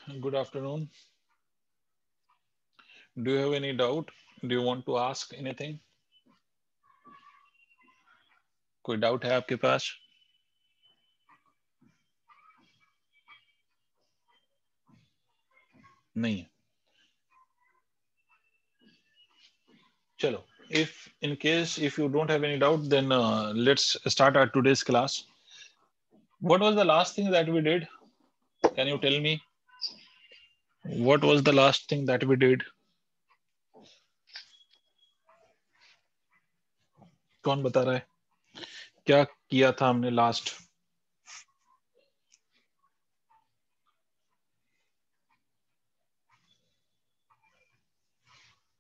Good afternoon. Do you have any doubt? Do you want to ask anything? कोई doubt है आपके पास? नहीं है. चलो. If you don't have any doubt, then let's start our today's class. What was the last thing that we did? Can you tell me? What was the last thing that we did? कौन बता रहा है? क्या किया था हमने last?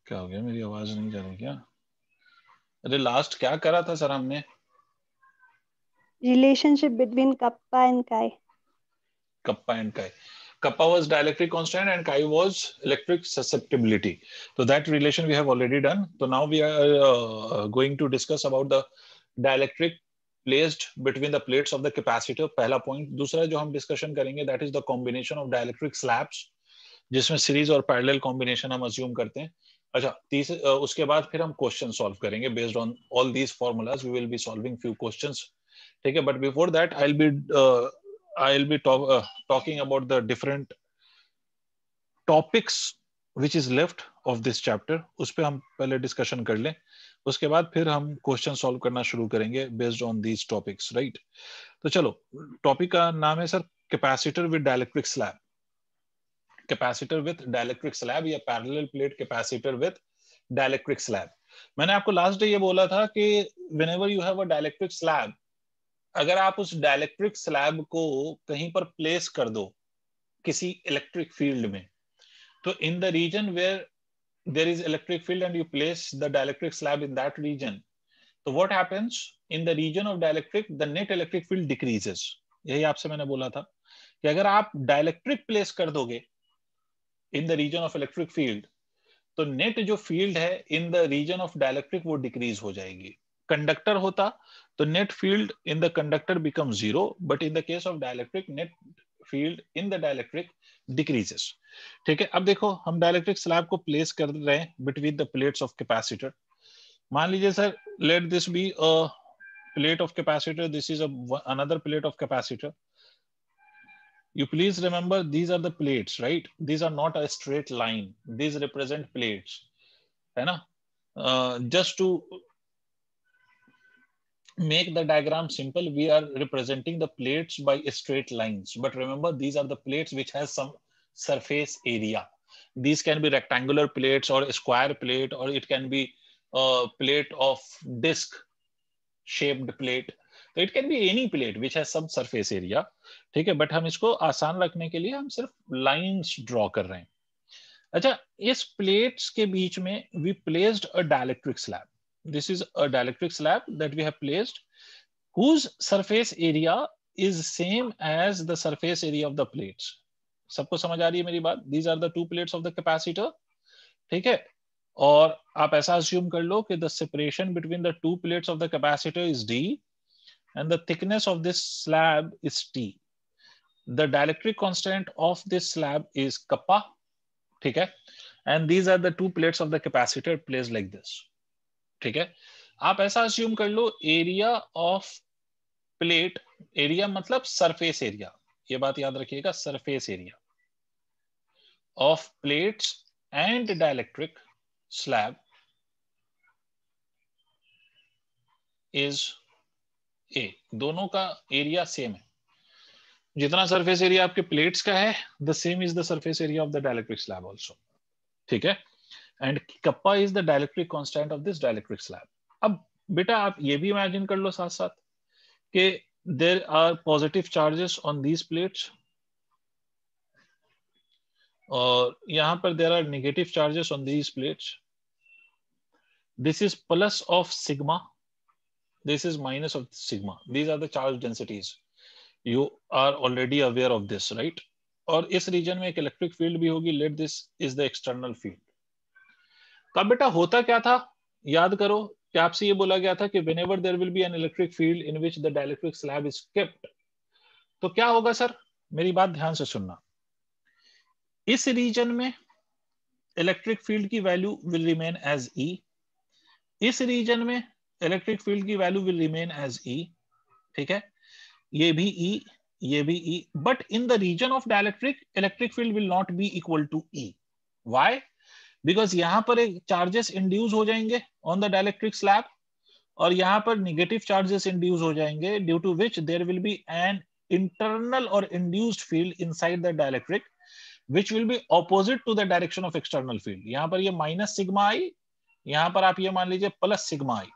क्या हो गया? मेरी आवाज नहीं जा रही क्या? अरे लास्ट क्या करा था सर हमने? Relationship between kappa and chi. Kappa and chi. Kappa was dielectric constant and chi was electric susceptibility. So that relation we have already done. So now we are going to discuss about the dielectric placed between the plates of the capacitor. पहला point. दूसरा जो हम discussion करेंगे that is the combination of dielectric slabs, जिसमें series और parallel combination हम assume करते हैं. अच्छा, उसके बाद फिर हम क्वेश्चन सॉल्व करेंगे based on all these formulas. We will be solving few questions. ठीक है, but before that I'll be talking about the different topics which is left of this chapter. उस पे हम पहले डिस्कशन कर लें, उसके बाद फिर हम क्वेश्चन सॉल्व करना शुरू करेंगे based on these topics, right? तो चलो, टॉपिक का नाम है sir capacitor with dielectric slab. Capacitor with dielectric slab या parallel plate capacitor with dielectric slab. मैंने आपको लास्ट डे ये बोला था कि whenever you have a dielectric slab, अगर आप उस डाइलेक्ट्रिक स्लैब को कहीं पर प्लेस कर दो किसी इलेक्ट्रिक फील्ड में, तो in the region where there is electric field and you place the dielectric slab in that region, so what happens in the region of dielectric, the net electric field decreases. यही आपसे मैंने बोला था कि अगर आप डाइलेक्ट्रिक प्लेस कर दोगे in the region of electric field, तो नेट जो फील्ड है in the region of dielectric वो डिक्रीज हो जाएगी. कंडक्टर होता तो net field in the conductor become zero, but in the case of dielectric net field in the dielectric decreases. ठीक है, अब देखो हम डाइलेक्ट्रिक स्लैब को प्लेस कर रहे हैं between the plates of capacitor. मान लीजिए sir, let this be a plate of capacitor, this is another plate of capacitor. You please remember these are the plates, right? These are not a straight line, these represent plates, है ना? Just to make the diagram simple, we are representing the plates by straight lines, but remember these are the plates which has some surface area. These can be rectangular plates or a square plate, or it can be a plate of disc shaped plate. तो it can be any plate which has some surface area. ठीक है, but हम इसको आसान रखने के लिए हम सिर्फ लाइंस ड्रॉ कर रहे हैं. अच्छा, इस प्लेट्स के बीच में we placed a dielectric slab. This is a dielectric slab that we have placed, whose surface area is same as the surface area of the plates. सबको समझ आ रही है मेरी बात? These are the two plates of the capacitor. ठीक है, और आप ऐसा assume कर लो कि the separation between the two plates of the capacitor is D and the thickness of this slab is T. The dielectric constant of this slab is kappa. ठीक है, and these are the two plates of the capacitor placed like this. ठीक है, आप ऐसा assume कर लो area of plate, area मतलब surface area, ये बात याद रखिएगा, surface area of plates and dielectric slab is a. दोनों का एरिया सेम है. जितना सरफेस एरिया आपके प्लेट्स का है, the same is the surface area of the dielectric slab also. ठीक है, and kappa is the dielectric constant of this dielectric slab. अब बेटा आप ये भी इमेजिन कर लो साथ साथ कि there are positive charges on these plates, और यहां पर there are negative charges on these plates. This is plus of sigma, this is minus of sigma. These are the charge densities. You are already aware of this, right? और इस region में एक electric field भी होगी. Let this is the external field. तो अब बेटा होता क्या था, याद करो कि आपसे ये बोला गया था कि whenever there will be an electric field in which the dielectric slab is kept, तो क्या होगा सर? मेरी बात ध्यान से सुनना. इस रीजन में इलेक्ट्रिक फील्ड की value will remain as E, इस रीजन में इलेक्ट्रिक फील्ड की value will remain as E, ठीक है, ये भी E, ये भी E, but in the region of dielectric electric field will not be equal to E. Why? Because यहां पर एक चार्जेस इंड्यूस हो जाएंगे ऑन द डाइलेक्ट्रिक स्लैब और यहां पर नेगेटिव चार्जेस इंड्यूस हो जाएंगे, due to which there will be an internal और induced field inside the dielectric which will be opposite to the direction of external field. यहां पर ये माइनस सिग्मा आई, यहां पर आप ये मान लीजिए प्लस सिग्मा आई.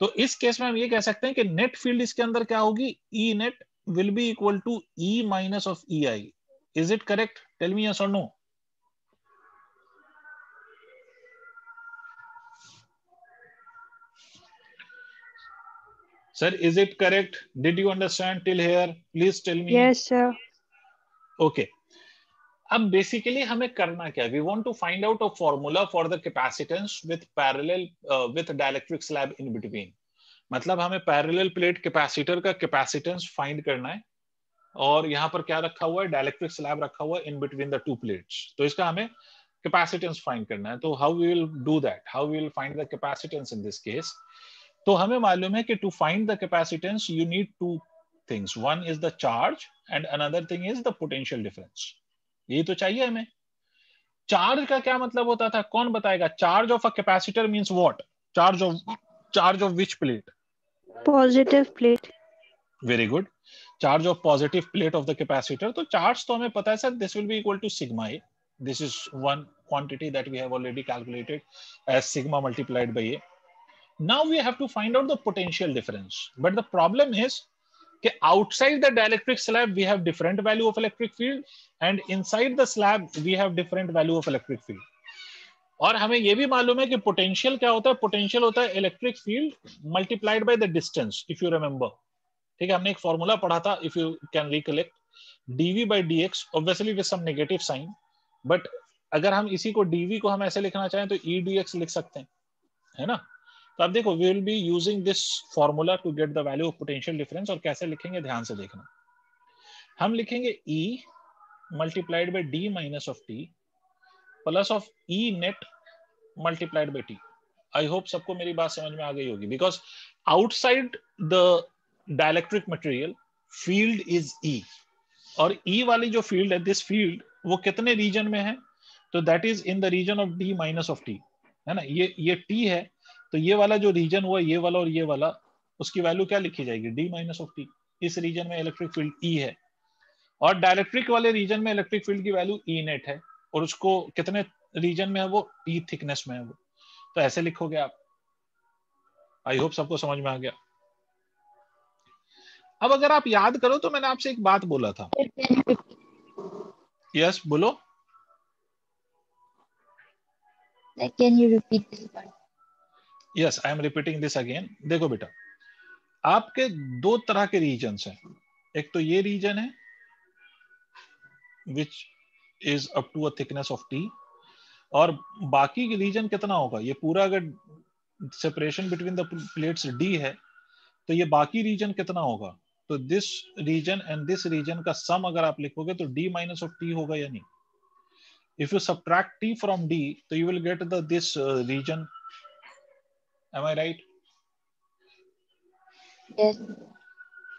तो इस केस में हम ये कह सकते हैं कि नेट फील्ड इसके अंदर क्या होगी, E net will be equal to E minus of EI. Is it correct? Tell me yes or no. Sir, is it correct? Did you understand till here? Please tell me. Yes, sir. Okay. अब basically हमें करना क्या है, we want to find out a formula for the capacitance with parallel with dielectric slab in between. मतलब हमें parallel plate capacitor का capacitance find करना है और यहाँ पर क्या रखा हुआ है, डाइलेक्ट्रिक स्लैब रखा हुआ है in between the two plates. तो इसका हमें कैपेसिटेंस फाइंड करना है. तो how we will do that, how we will find the capacitance in this case. तो हमें मालूम है कि to find the capacitance you need two things, one is the charge and another thing is the potential difference. यही तो चाहिए हमें. Charge का क्या मतलब होता था, कौन बताएगा? Charge of a capacitor means what? Charge of which plate? Positive plate. Very good. Charge of positive plate of the capacitor. तो चार्ज तो हमें पता है sir, this will be equal to sigma A. This is one quantity that we have already calculated as sigma multiplied by A. Now we have to find out the potential difference, but the problem is कि outside the dielectric slab we have different value of electric field and inside the slab we have different value of electric field. और हमें यह भी मालूम है कि potential क्या होता है, पोटेंशियल होता है electric field multiplied by the distance, if you remember. ठीक है, हमने एक फॉर्मूला पढ़ा था, if you can recollect, dv by dx obviously with some negative sign, but अगर हम इसी को dv को हम ऐसे लिखना चाहें तो e dx लिख सकते हैं, है ना. तो अब देखो, we will be using this formula to get the value of potential difference. और कैसे लिखेंगे ध्यान से देखना. हम लिखेंगे E multiplied by D minus of T plus of E net multiplied by T. I hope सबको मेरी बात समझ में आ गई होगी. Because outside the dielectric material field is E, और E वाली जो फील्ड है, दिस फील्ड, वो कितने रीजन में है? तो that is in the region of D minus of T, है ना. ये T है, तो ये वाला जो रीजन हुआ, ये वाला और ये वाला, उसकी वैल्यू क्या लिखी जाएगी, D माइनस ऑफ T. इस रीजन में इलेक्ट्रिक फील्ड E है, और डाइलेक्ट्रिक वाले रीजन में इलेक्ट्रिक फील्ड की वैल्यू E नेट है, और उसको कितने रीजन में है, वो T थिकनेस में है वो. तो ऐसे लिखोगे आप. आई होप सबको समझ में आ गया. अब अगर आप याद करो तो मैंने आपसे एक बात बोला था. यस, बोलो. Can you repeat this part? Yes, I am repeating this again. देखो बेटा, आपके दो तरह के रीजन्स हैं. एक तो ये रीजन है which is up to a thickness of T, और बाकी के रीजन कितना होगा, ये पूरा अगर separation between the plates D है तो ये बाकी रीजन कितना होगा. तो this region and this region का सम अगर आप लिखोगे तो D माइनस ऑफ T होगा या नहीं. If you subtract T from D तो you will get the this region. Am I right? Yes.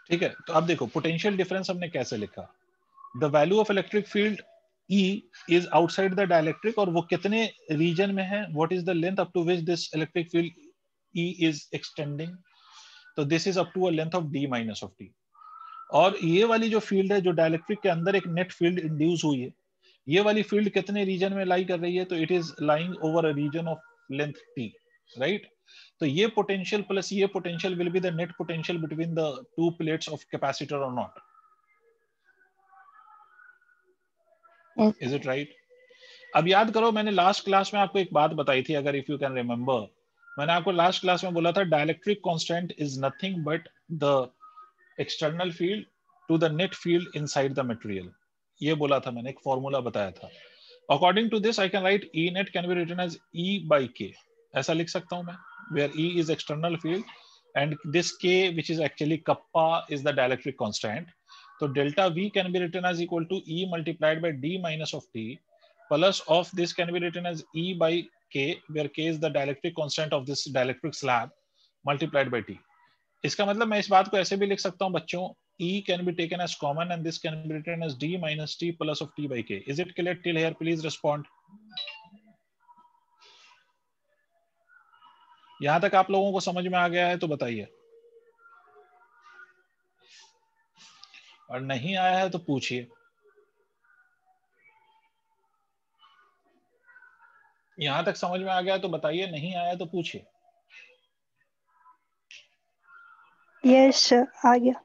ठीक है. तो अब देखो, पोटेंशियल डिफरेंस हमने कैसे लिखा. The value of electric field E is outside the dielectric, और वो कितने रीजन में है, what is the length up to which this electric field E is extending. तो this is up to a length of D minus of T. और ये वाली जो फील्ड है, जो डाइलेक्ट्रिक के अंदर एक नेट फील्ड इंड्यूस हुई है, ये वाली फील्ड कितने रीजन में लाई कर रही है, तो it is lying over a region of length T, right. तो ये पोटेंशियल प्लस ये potential will be the net potential between the two plates of capacitor और not. Yes. Is it right? अब याद करो, मैंने लास्ट क्लास में आपको एक बात बताई थी, अगर इफ यू कैन रिमेंबर. मैंने आपको लास्ट क्लास में बोला था dielectric constant is nothing but the external field to the net field inside the material. ये बोला था मैंने, एक फॉर्मूला बताया था. According to this I can write E net can be written as E by K. ऐसा लिख सकता हूं मैं, where E is external field and this K which is actually kappa is the dielectric constant. तो delta V can be written as equal to E multiplied by D minus of T plus of this can be written as E by K where K is the dielectric constant of this dielectric slab multiplied by T। इसका मतलब मैं इस बात को ऐसे भी लिख सकता हूं बच्चों, E can be taken as common and this can be written as D minus T plus of T by K. Is it clear till here? Please respond. यहां तक आप लोगों को समझ में आ गया है तो बताइए, और नहीं आया है तो पूछिए। यहां तक समझ में आ गया तो बताइए, नहीं आया तो पूछिए। यस सर, आ गया।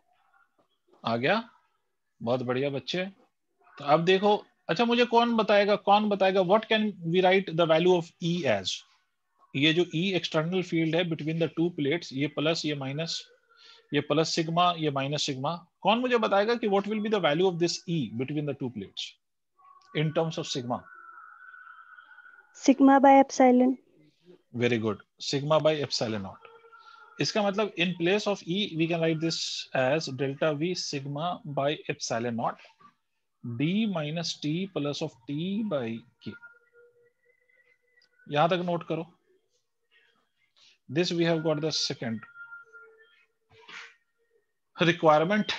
आ गया, बहुत बढ़िया बच्चे। तो अब देखो, अच्छा मुझे कौन बताएगा what can we write the value of E as. ये जो E एक्सटर्नल फील्ड है बिटवीन द टू प्लेट्स, ये प्लस ये माइनस, ये प्लस सिग्मा ये माइनस सिग्मा, कौन मुझे बताएगा कि what will be the value of this E between the two plates in terms of sigma? Sigma by epsilon. Very good, sigma by epsilon naught. इसका मतलब in place of E we can write this as delta V sigma by epsilon naught D minus T plus of T by K। यहां तक note करो। This we have got the second requirement,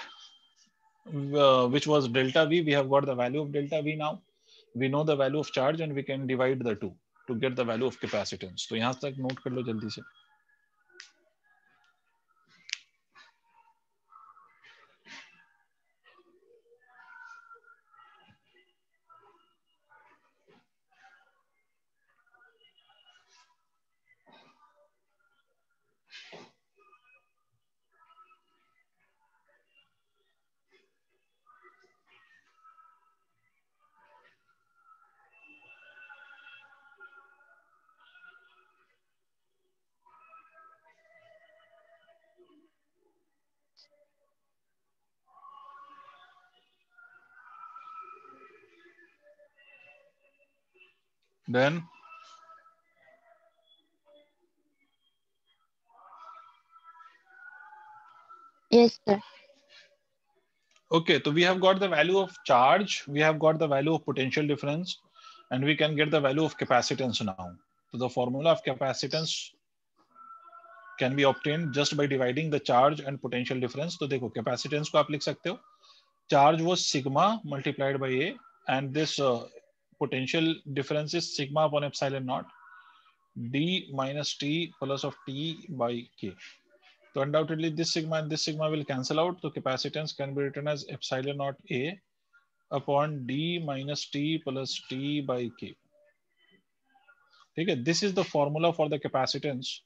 which was delta V. We have got the value of delta V now. We know the value of charge and we can divide the two to get the value of capacitance. तो यहां तक note कर लो जल्दी से। Then Yes, sir. okay, so we have got the value of charge, we have got the value of potential difference, and we can get the value of capacitance now. So the formula of capacitance can be obtained just by dividing the charge and potential difference. तो देखो capacitance को आप लिख सकते हो, charge was sigma multiplied by A, and this potential difference is sigma upon epsilon naught D minus T plus of T by K. So undoubtedly this sigma and this sigma will cancel out. So capacitance can be written as epsilon naught A upon D minus T plus T by K. Okay, this is the formula for the capacitance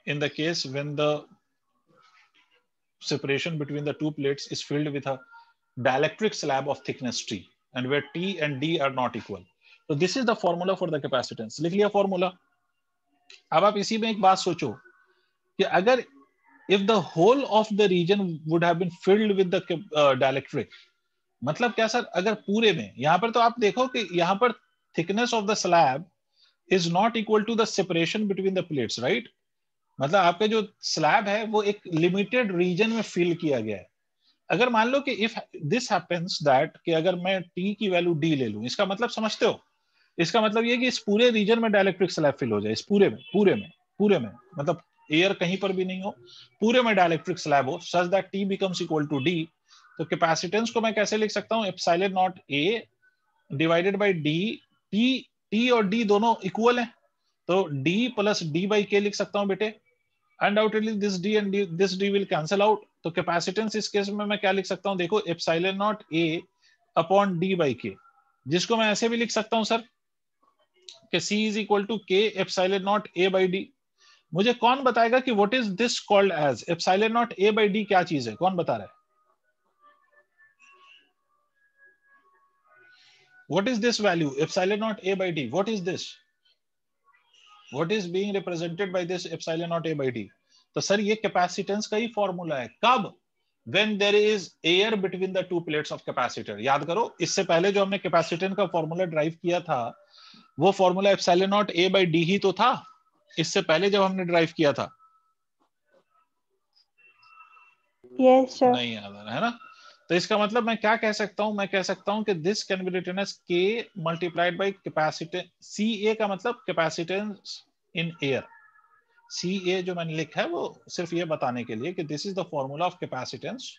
in the case when the separation between the two plates is filled with a dielectric slab of thickness T and where T and D are not equal. So this is the formula for the capacitance. लिख लिया formula. अब आप इसी में एक बात सोचो कि अगर if the whole of the region would have been filled with the dielectric, मतलब क्या सर, अगर पूरे में, यहां पर तो आप देखो कि यहां पर thickness of the slab is not equal to the separation between the plates, right? मतलब आपका जो स्लैब है वो एक लिमिटेड रीजन में फिल किया गया है। अगर मान लो कि इफ दिस हैपेंस दैट कि अगर मैं T की वैल्यू D ले लूं, इसका मतलब समझते हो, इसका मतलब ये कि इस पूरे रीजन में डाइलेक्ट्रिक स्लैब फिल हो जाए, इस पूरे में मतलब एयर कहीं पर भी नहीं हो, पूरे में डाइलेक्ट्रिक स्लैब हो, such that T becomes equal to D। तो कैपेसिटेंस को मैं कैसे लिख सकता हूं, epsilon naught A divided by D। T और D दोनों इक्वल हैं, तो D plus D by K लिख सकता हूं बेटे। Undoubtedly this D and this D will cancel out। तो कैपेसिटेंस इस केस में मैं क्या लिख सकता हूं, देखो epsilon naught A upon D by K, जिसको मैं ऐसे भी लिख सकता हूं सर कि C is equal to K epsilon naught A by D। मुझे कौन बताएगा कि what is this called as epsilon naught A by D, क्या चीज है, कौन बता रहा है? What is this value epsilon naught A by D? What is this? What is being represented by this epsilon naught A by D? तो sir ये capacitance का ही फॉर्मूला है। कब? When there is air between the two plates of capacitor। याद करो, इससे पहले जो हमने कैपेसिटेंस का फॉर्मूला ड्राइव किया था वो formula epsilon naught A by D ही तो था, इससे पहले जब हमने ड्राइव किया था। Yes sir. नहीं याद आ रहा है ना? तो इसका मतलब मैं क्या कह सकता हूं, मैं कह सकता हूं कि this can be written as K multiplied by capacitance, CA का मतलब कैपेसिटेंस इन एयर। CA जो मैंने लिखा है वो सिर्फ ये बताने के लिए कि this is the formula of capacitance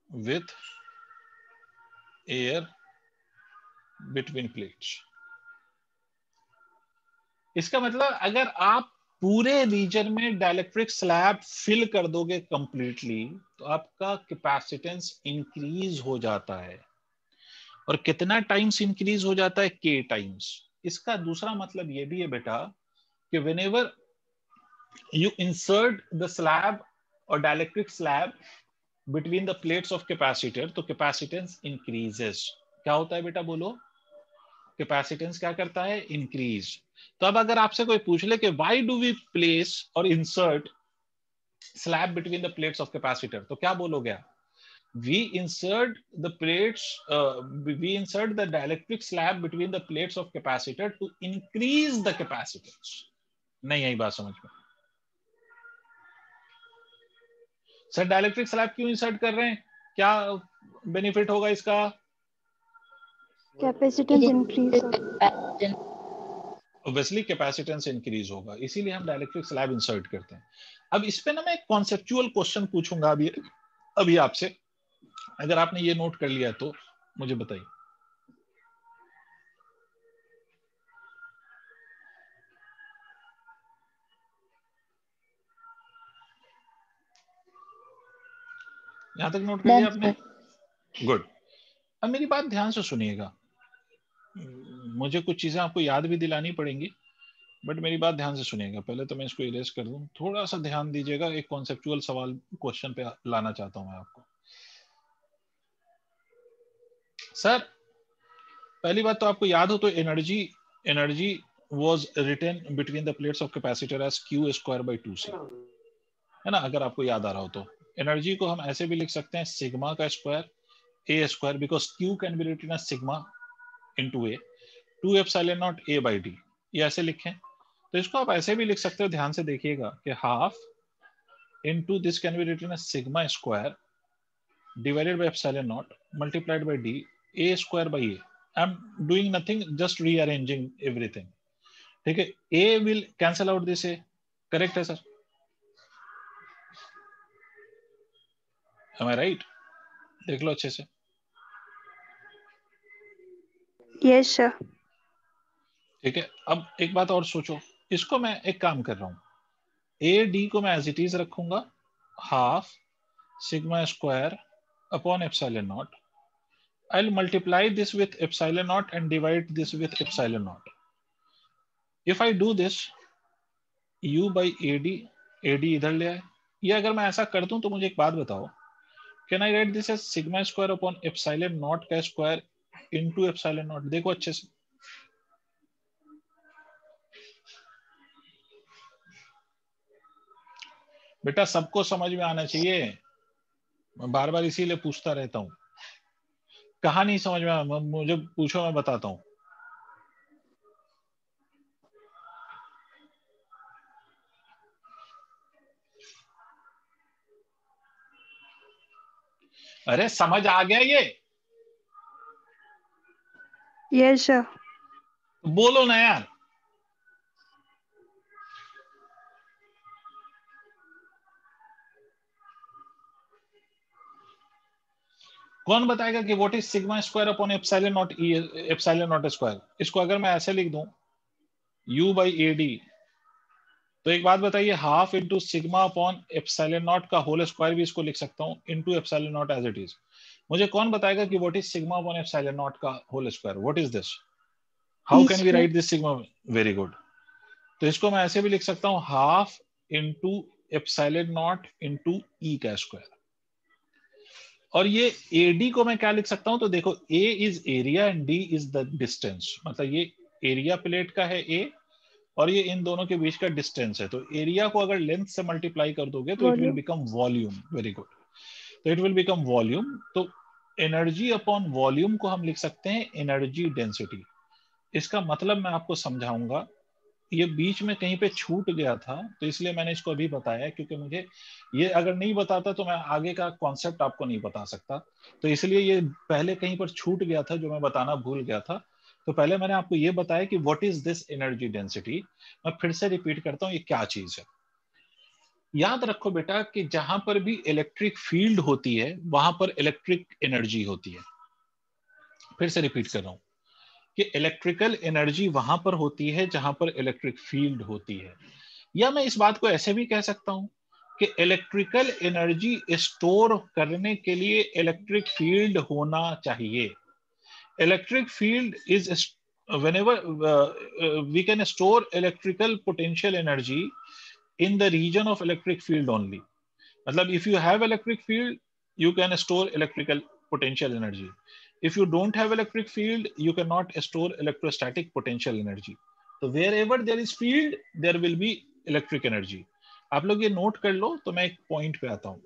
with air between plates. इसका मतलब अगर आप पूरे रीजन में डाइलेक्ट्रिक स्लैब फिल कर दोगे कंप्लीटली तो आपका कैपेसिटेंस इंक्रीज हो जाता है। और कितना टाइम्स इंक्रीज हो जाता है? K times. इसका दूसरा मतलब ये भी है बेटा कि whenever you insert the slab और dielectric slab between the plates of capacitor तो कैपेसिटेंस इंक्रीजेस। क्या होता है बेटा बोलो? कैपेसिटेंस क्या करता है? इंक्रीज। तो अब अगर आपसे कोई पूछ ले कि व्हाई डू वी प्लेस और insert slab between the plates of capacitor तो क्या बोलोगे? we insert the plates we insert the dielectric slab between the plates of capacitor to increase the capacitance। नहीं आई बात समझ में? सर डाइलेक्ट्रिक स्लैब क्यों insert कर रहे हैं? क्या बेनिफिट होगा इसका? Capacitance increase obviously capacitance increase होगा, इसीलिए हम डाइलेक्ट्रिक स्लैब इंसर्ट करते हैं। अब इस पे ना मैं एक कॉन्सेप्चुअल क्वेश्चन पूछूंगा अभी आपसे, अगर आपने ये नोट कर लिया तो मुझे बताइए। यहां तक नोट कर लिया आपने? गुड। अब मेरी बात ध्यान से सुनिएगा, मुझे कुछ चीजें आपको याद भी दिलानी पड़ेंगी, बट मेरी बात ध्यान से सुनिएगा। पहले तो मैं इसको इरेज कर दूं, थोड़ा सा ध्यान दीजिएगा। एक कॉन्सेप्चुअल सवाल क्वेश्चन पे लाना चाहता हूं मैं आपको। सर पहली बात तो आपको याद हो तो energy was written between the plates of capacitor as Q square by 2C, है ना? अगर आपको याद आ रहा हो तो एनर्जी को हम ऐसे भी लिख सकते हैं सिग्मा का square A square, because Q can be written as sigma into A 2 epsilon naught A by D, ये ऐसे लिखें। तो इसको आप ऐसे भी लिख सकते हो, ध्यान से देखिएगा कि half into this can be written as sigma square divided by epsilon naught multiplied by D A square by A। I'm doing nothing, just rearranging everything। ठीक है, A will cancel out this A। Correct है sir? Am I right? देख लो अच्छे से। Yes sir. ठीक है, अब एक बात और सोचो, इसको मैं एक काम कर रहा हूं, ए डी को मैं एज इट इज रखूंगा half sigma square upon epsilon not. I'll multiply this with epsilon naught and divide this with epsilon naught। If I do this, u by AD इधर ले आए। ये अगर मैं ऐसा कर दूं तो मुझे एक बात बताओ, can I write this as sigma square upon epsilon naught का स्क्वायर इनटू एप्सिलॉन नॉट? देखो अच्छे से, बेटा सबको समझ में आना चाहिए, मैं बार बार इसीलिए पूछता रहता हूं। कहा नहीं समझ में, मुझे पूछो मैं बताता हूं। अरे समझ आ गया ये? Yes sir. बोलो ना यार। कौन बताएगा कि what is sigma square upon epsilon not epsilon not square? इसको अगर मैं ऐसे लिख दूं u बाई ए डी, तो एक बात बताइए, half into sigma upon epsilon naught का होल स्क्वायर भी इसको लिख सकता हूं into epsilon naught as it is. मुझे कौन बताएगा कि what is sigma upon epsilon naught का whole square? What is this? How can we write this sigma? Very good. तो इसको मैं ऐसे भी लिख सकता हूं half into epsilon not into E का स्क्वायर। और ये AD को मैं क्या लिख सकता हूं? तो देखो A is area and D is the distance, मतलब ये एरिया प्लेट का है A और ये इन दोनों के बीच का डिस्टेंस है। तो एरिया को अगर लेंथ से मल्टीप्लाई कर दोगे तो it will become volume. Very good, तो इट विल बिकम वॉल्यूम। तो एनर्जी अपॉन वॉल्यूम को हम लिख सकते हैं एनर्जी डेंसिटी। इसका मतलब मैं आपको समझाऊंगा ये बीच में कहीं पे छूट गया था, तो इसलिए मैंने इसको अभी बताया, क्योंकि मुझे ये अगर नहीं बताता तो मैं आगे का कॉन्सेप्ट आपको नहीं बता सकता, तो इसलिए ये पहले कहीं पर छूट गया था जो मैं बताना भूल गया था। तो पहले मैंने आपको ये बताया कि what is this energy density. मैं फिर से रिपीट करता हूँ, ये क्या चीज है। याद रखो बेटा कि जहां पर भी इलेक्ट्रिक फील्ड होती है वहां पर इलेक्ट्रिक एनर्जी होती है। फिर से रिपीट कर रहा हूं कि इलेक्ट्रिकल एनर्जी वहां पर होती है जहां पर इलेक्ट्रिक फील्ड होती है। या मैं इस बात को ऐसे भी कह सकता हूं कि इलेक्ट्रिकल एनर्जी स्टोर करने के लिए इलेक्ट्रिक फील्ड होना चाहिए। Electric field is whenever we can store electrical potential energy in the region of electric field only. मतलब if you have electric field you can store electrical potential energy. If you don't have electric field you cannot store electrostatic potential energy. So wherever there is field there will be electric energy. आप लोग ये note कर लो। तो मैं एक point पे आता हूं।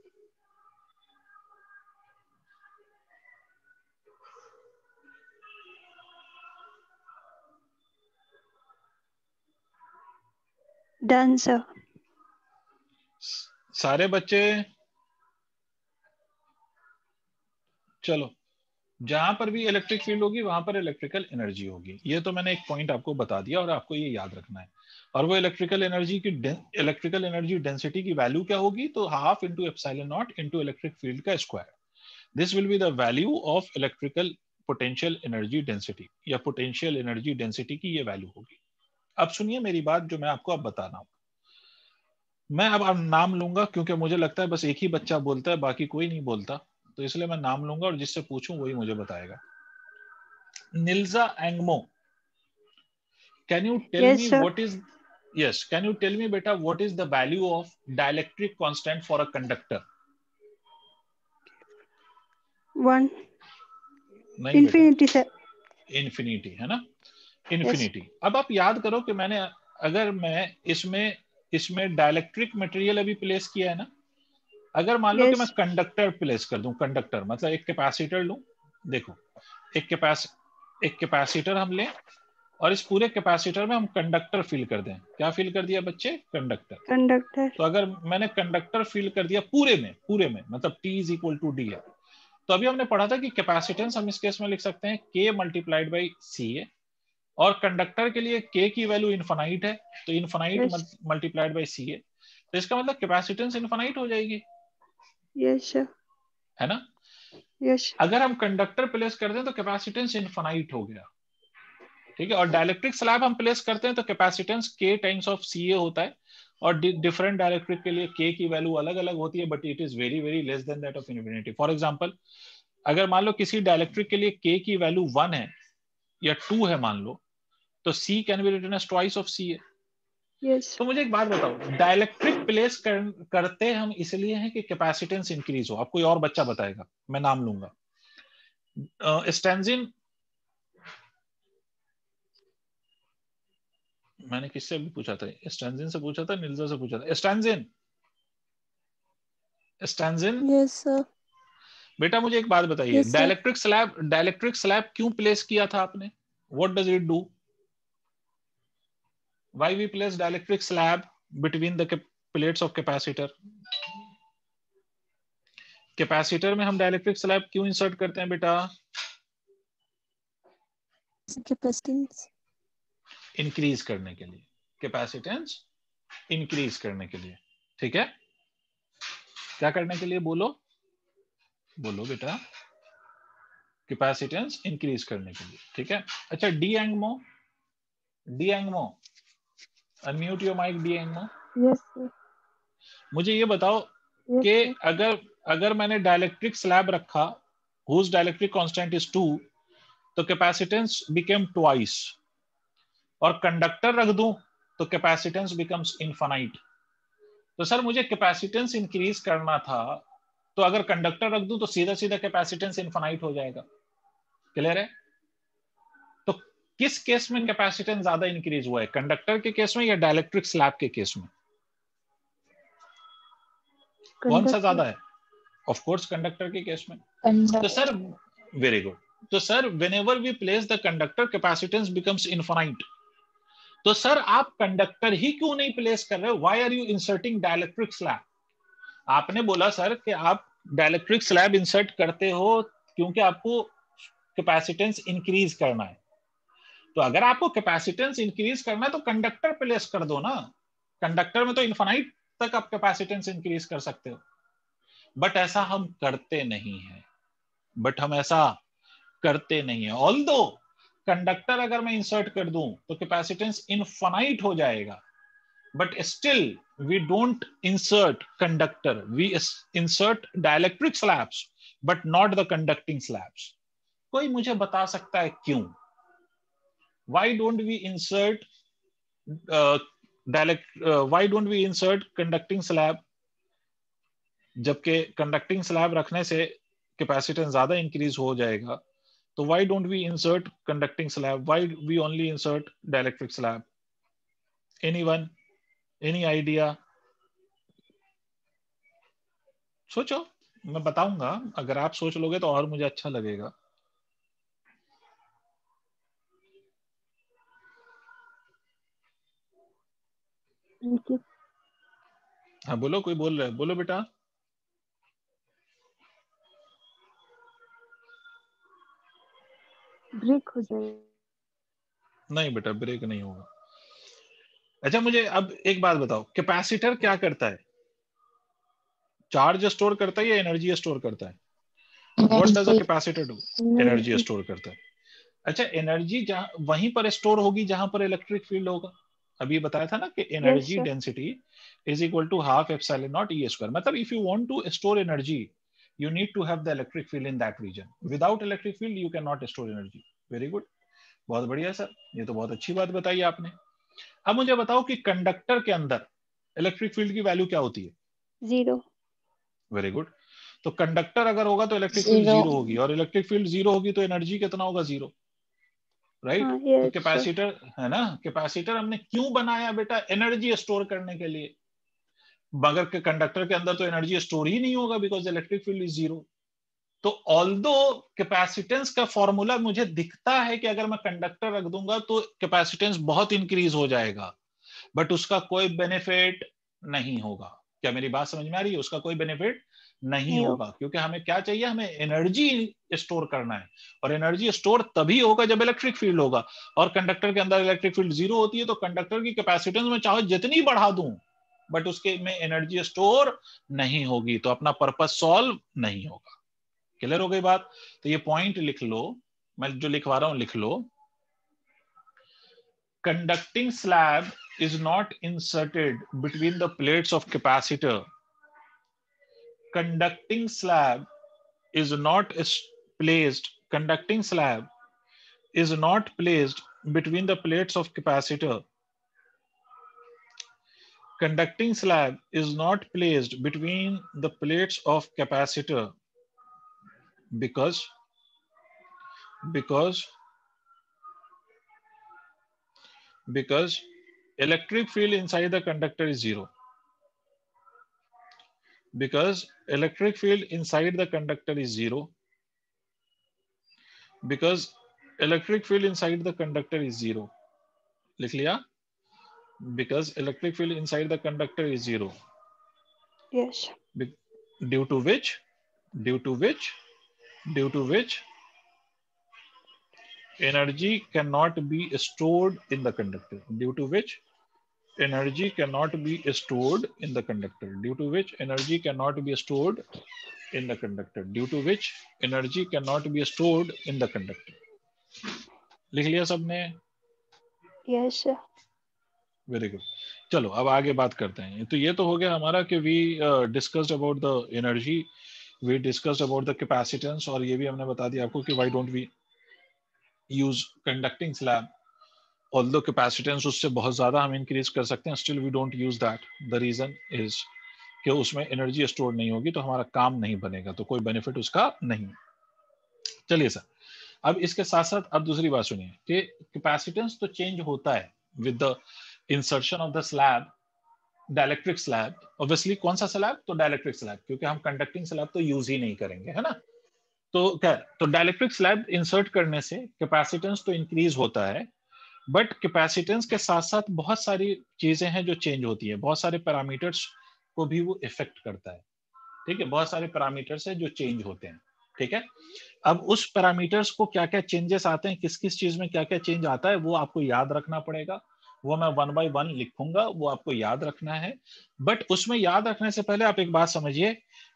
Done sir. सारे बच्चे चलो, जहां पर भी इलेक्ट्रिक फील्ड होगी वहां पर इलेक्ट्रिकल एनर्जी होगी। ये तो मैंने एक पॉइंट आपको बता दिया और आपको ये याद रखना है। और वो इलेक्ट्रिकल एनर्जी डेंसिटी की वैल्यू क्या होगी, तो half into epsilon not into electric field का square. This will be the value of electrical potential energy density, या पोटेंशियल एनर्जी डेंसिटी की ये वैल्यू होगी। अब सुनिए मेरी बात जो मैं आपको अब बता रहा हूं। मैं अब नाम लूंगा क्योंकि मुझे लगता है बस एक ही बच्चा बोलता है, बाकी कोई नहीं बोलता, तो इसलिए मैं नाम लूंगा और जिससे पूछूं वही मुझे बताएगा। Nilza Angmo, can you tell Yes me sir. what is, yes, can you tell me beta what is the value of dielectric constant for a conductor? 1 नहीं infinity sir. इन्फिनिटी है ना, इन्फिनिटी। अब आप याद करो कि मैंने, अगर मैं इसमें इसमें डाइलेक्ट्रिक मटेरियल अभी प्लेस किया है ना, अगर मान लो कि मैं Yes. कंडक्टर प्लेस कर दूं, कंडक्टर मतलब एक कैपेसिटर लूं, देखो एक कैपेसिटर हम लें और इस पूरे कैपेसिटर में हम कंडक्टर फिल कर दें। क्या फिल कर दिया बच्चे, कंडक्टर। Conductor. तो अगर मैंने कंडक्टर फिल कर दिया पूरे में मतलब T is equal to D है, तो अभी हमने पढ़ा था कि कैपेसिटेंस हम इस केस में लिख सकते हैं K मल्टीप्लाइड बाई सी ए, और कंडक्टर के लिए K की वैल्यू इनफाइनाइट है, तो इनफाइनाइट Yes. मल्टीप्लाइड बाई सी ए, तो इसका मतलब कैपेसिटेंस इनफाइनाइट हो जाएगी, Yes sir. है ना। Yes. अगर हम कंडक्टर प्लेस कर दें तो कैपेसिटेंस इनफाइनाइट हो गया, ठीक है। और डाइलेक्ट्रिक स्लैब हम प्लेस करते हैं तो capacitance K times of C ए होता है, और डिफरेंट डाइलेक्ट्रिक के लिए K की वैल्यू अलग अलग होती है, but it is very very less than that of infinity. For example, अगर मान लो किसी डाइलेक्ट्रिक के लिए K की वैल्यू 1 है या 2 है मान लो, तो C can be written as twice of C A. Yes. तो मुझे एक बात बताओ, डाइलेक्ट्रिक प्लेस करते हम इसलिए हैं कि कैपेसिटेंस इंक्रीज हो। आप कोई और बच्चा बताएगा, मैं नाम लूंगा। स्टैंजिन, मैंने किससे भी पूछा था, स्टैंजिन से पूछा था, निल्जा से पूछा था। Stanzin, Stanzin yes sir. बेटा मुझे एक बात बताइए, Yes, sir. डाइलेक्ट्रिक स्लैब क्यों प्लेस किया था आपने? What does it do? Why we place dielectric slab between the plates of capacitor? Capacitor में हम डाइलेक्ट्रिक स्लैब क्यों इंसर्ट करते हैं बेटा? Capacitance. इंक्रीज करने के लिए, कैपेसिटेंस इंक्रीज करने के लिए, ठीक है। क्या करने के लिए, बोलो बोलो बेटा? कैपेसिटेंस इंक्रीज करने के लिए, ठीक है। अच्छा, D Angmo unmute your mic. D Angmo, Yes, sir. मुझे ये बताओ Yes, कि sir. अगर मैंने डाइलेक्ट्रिक स्लैब रखा हुज डाइलेक्ट्रिक कांस्टेंट इज 2, तो कैपेसिटेंस बिकेम ट्वाइस, और कंडक्टर रख दूं तो कैपेसिटेंस बिकम्स इनफाइनाइट। तो सर मुझे कैपेसिटेंस इंक्रीज करना था, तो अगर कंडक्टर रख दूं तो सीधा सीधा कैपेसिटेंस इनफाइनाइट हो जाएगा। क्लियर है? तो किस केस में कैपेसिटेंस ज्यादा इंक्रीज हुआ है, कंडक्टर के केस में या डाइलेक्ट्रिक स्लैब के केस में? कौन सा ज्यादा है? ऑफ कोर्स कंडक्टर के केस में। तो सर, वेरी गुड। तो sir, whenever we place the conductor, capacitance becomes infinite. तो सर आप कंडक्टर ही क्यों नहीं प्लेस कर रहे हो? Why are you inserting dielectric slab? आपने बोला सर कि आप डाइलेक्ट्रिक स्लैब इंसर्ट करते हो क्योंकि आपको कैपेसिटेंस इंक्रीज करना है। तो अगर आपको कैपेसिटेंस इंक्रीज करना है तो कंडक्टर प्लेस कर दो ना। कंडक्टर में तो इनफाइनाइट तक आप कैपेसिटेंस इंक्रीज कर सकते हो। बट ऐसा हम करते नहीं है। ऑल्दो कंडक्टर अगर मैं इंसर्ट कर दूं तो कैपेसिटेंस इनफाइनाइट हो जाएगा, but still we don't insert conductor, we insert dielectric slabs but not the conducting slabs. कोई मुझे बता सकता है क्यों? Why don't we insert why don't we insert conducting slab? जबकि कंडक्टिंग स्लैब रखने से कैपेसिटेंस ज्यादा इंक्रीज हो जाएगा। तो why don't we insert conducting slab? Why we only insert dielectric slab? Anyone? Any idea? सोचो, मैं बताऊंगा। अगर आप सोच लोगे तो और मुझे अच्छा लगेगा। हाँ बोलो, कोई बोल रहा है, बोलो बेटा। ब्रेक हो जाएगा। नहीं बेटा, ब्रेक नहीं होगा। अच्छा मुझे अब एक बात बताओ, कैपेसिटर क्या करता है? चार्ज स्टोर करता है या एनर्जी स्टोर करता है? What does a capacitor do? Energy store करता है। अच्छा, एनर्जी जहां वहीं पर स्टोर होगी जहां पर इलेक्ट्रिक फील्ड होगा। अभी बताया था ना कि Yes, energy sir. Density is equal to half epsilon not E square. मतलब if you want to store energy you need to have the electric field in that region. Without electric field you cannot store energy. Very good, बहुत बढ़िया sir, ये तो बहुत अच्छी बात बताई आपने। अब मुझे बताओ कि कंडक्टर के अंदर इलेक्ट्रिक फील्ड की वैल्यू क्या होती है? 0. Very good. तो कंडक्टर अगर होगा तो इलेक्ट्रिक फील्ड जीरो होगी, और इलेक्ट्रिक फील्ड जीरो होगी तो एनर्जी कितना होगा? Zero, right? तो Yes, sir. कैपेसिटर है ना, कैपेसिटर हमने क्यों बनाया बेटा? एनर्जी स्टोर करने के लिए। मगर के कंडक्टर के अंदर तो एनर्जी स्टोर ही नहीं होगा because electric field is zero. तो ऑल्दो कैपेसिटेंस का फॉर्मूला मुझे दिखता है कि अगर मैं कंडक्टर रख दूंगा तो कैपेसिटेंस बहुत इंक्रीज हो जाएगा, बट उसका कोई बेनिफिट नहीं होगा। क्या मेरी बात समझ में आ रही है? उसका कोई बेनिफिट नहीं होगा, क्योंकि हमें क्या चाहिए? हमें एनर्जी स्टोर करना है, और एनर्जी स्टोर तभी होगा जब इलेक्ट्रिक फील्ड होगा। और कंडक्टर के अंदर इलेक्ट्रिक फील्ड जीरो होती है, तो कंडक्टर की कैपेसिटेंस में चाहे जितनी बढ़ा दूं बट उसके में एनर्जी स्टोर नहीं होगी, तो अपना पर्पस सॉल्व नहीं होगा। क्लियर हो गई बात? तो ये पॉइंट लिख लो, मैं जो लिखवा रहा हूं लिख लो। Conducting slab is not inserted between the plates of capacitor. Conducting slab is not placed. Conducting slab is not placed between the plates of capacitor. Conducting slab is not placed between the plates of capacitor because electric field inside the conductor is zero. Because electric field inside the conductor is zero. Because electric field inside the conductor is zero. लिख लिया? Because electric field inside the conductor is zero. Yes. Due to which energy cannot be stored in the conductor. Due to which energy cannot be stored in the conductor. Due to which energy cannot be stored in the conductor. Due to which energy cannot be stored in the conductor. लिख लिया सबने? Yes, sir. Very good. चलो अब आगे बात करते हैं। तो ये तो हो गया हमारा कि we discussed about the energy, we discussed about the capacitance, और ये भी हमने बता दिया आपको कि why don't we use conducting slab. Although capacitance उससे बहुत ज्यादा हम इंक्रीज कर सकते हैं, still we don't use that. The reason is कि उसमें एनर्जी स्टोर नहीं होगी तो हमारा काम नहीं बनेगा, तो कोई बेनिफिट उसका नहीं। चलिए सर, अब इसके साथ साथ अब दूसरी बात सुनिए कि कैपेसिटेंस तो चेंज होता है with the insertion of the slab, dielectric slab. Obviously कौन सा स्लैब? तो डाइलेक्ट्रिक स्लैब, क्योंकि हम कंडक्टिंग स्लैब तो यूज ही नहीं करेंगे, है ना। तो क्या, तो डाइलेक्ट्रिक स्लैब इंसर्ट करने से कैपेसिटेंस तो इंक्रीज होता है, बट कैपेसिटेंस के साथ साथ बहुत सारी चीजें हैं जो चेंज होती है, बहुत सारे पैरामीटर्स को भी वो इफेक्ट करता है। ठीक है, बहुत सारे पैरामीटर्स है जो चेंज होते हैं। ठीक है, अब उस पैरामीटर्स को क्या क्या चेंजेस आते हैं, किस किस चीज में क्या क्या चेंज आता है, वो आपको याद रखना पड़ेगा। वो मैं 1 बाय 1 लिखूंगा, वो आपको याद रखना है। बट उसमें याद रखने से पहले आप एक बात समझिए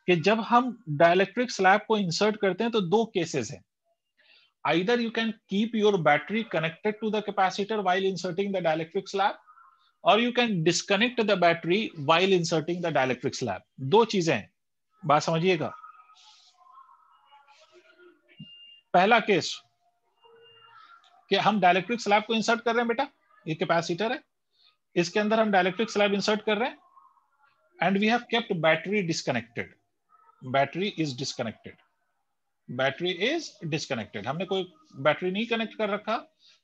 कि जब हम डाइलेक्ट्रिक स्लैब को इंसर्ट करते हैं तो दो केसेस हैं। Either you can keep your battery connected to the capacitor while inserting the dielectric slab, or you can disconnect the battery while inserting the dielectric slab. दो चीजें हैं, बात समझिएगा। पहला केस कि हम डाइलेक्ट्रिक स्लैब को इंसर्ट कर रहे हैं, बेटा ये कैपेसिटर है, इसके अंदर हम डाइलेक्ट्रिक स्लैब इंसर्ट कर रहे हैं, and we have kept battery disconnected. Battery is disconnected, battery is disconnected, हमने कोई बैटरी नहीं कनेक्ट कर रखा,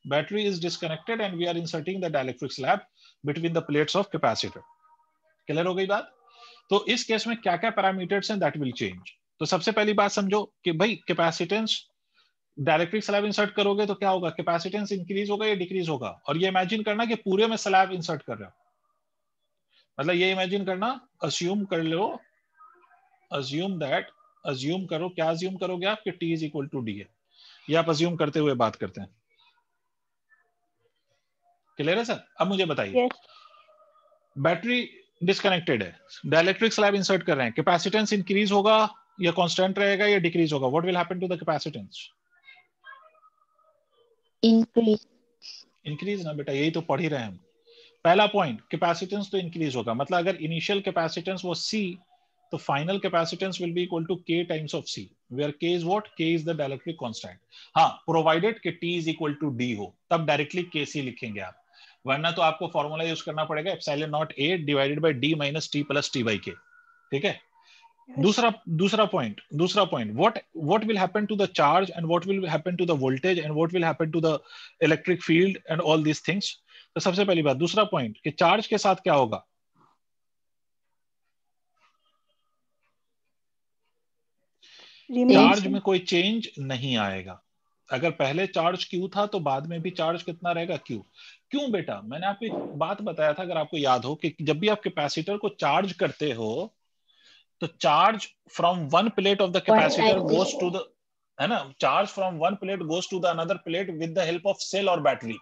battery is disconnected and we are inserting the dielectric slab between the plates of capacitor. Clear हो गई बात? तो इस केस में क्या क्या पैरामीटर्स हैं दैट विल चेंज। तो सबसे पहली बात समझो कि भाई कैपेसिटेंस, डाइलेक्ट्रिक स्लैब इंसर्ट करोगे तो क्या होगा, कैपेसिटेंस इंक्रीज होगा या डिक्रीज होगा। और ये इमेजिन करना कि पूरे में स्लैब इंसर्ट कर रहे हो, मतलब ये इमेजिन करना, अस्यूम कर लो, अज्यूम करो, क्या अज्यूम करोगे आप कि T is equal to D है, ये आप अज्यूम करते हुए बात करते हैं। क्लियर है सर? अब मुझे बताइए, Yes. बैटरी डिस्कनेक्टेड है, डाइलेक्ट्रिक स्लैब इंसर्ट कर रहे हैं, कैपेसिटेंस इंक्रीज होगा या कांस्टेंट रहेगा या डिक्रीज होगा? What will happen to the capacitance? Increase. Increase ना बेटा, यही तो पढ़ ही रहे हैं हम। पहला पॉइंट, कैपेसिटेंस तो इंक्रीज होगा, मतलब अगर इनिशियल कैपेसिटेंस वो C, तो final capacitance will be equal to K times of C, where K is what, K is the dielectric constant. हाँ, प्रोवाइडेड कि T is equal to D हो, तब डायरेक्टली KC लिखेंगे आप, वरना तो आपको फॉर्मूला यूज करना पड़ेगा epsilon naught A divided by D minus T plus T by K। ठीक है, Yes. दूसरा point, what will happen to the charge and what will happen to the voltage and what will happen to the electric field and all these things। तो सबसे पहली बात, दूसरा point कि charge के साथ क्या होगा, Remains चार्ज same. में कोई चेंज नहीं आएगा। अगर पहले चार्ज Q था तो बाद में भी चार्ज कितना रहेगा, Q। क्यों बेटा? मैंने आपको एक बात बताया था, अगर आपको याद हो, कि जब भी आप कैपेसिटर को चार्ज करते हो तो charge from one plate of the capacitor goes to the, है ना, charge from one plate goes to the another plate with the help of cell और बैटरी।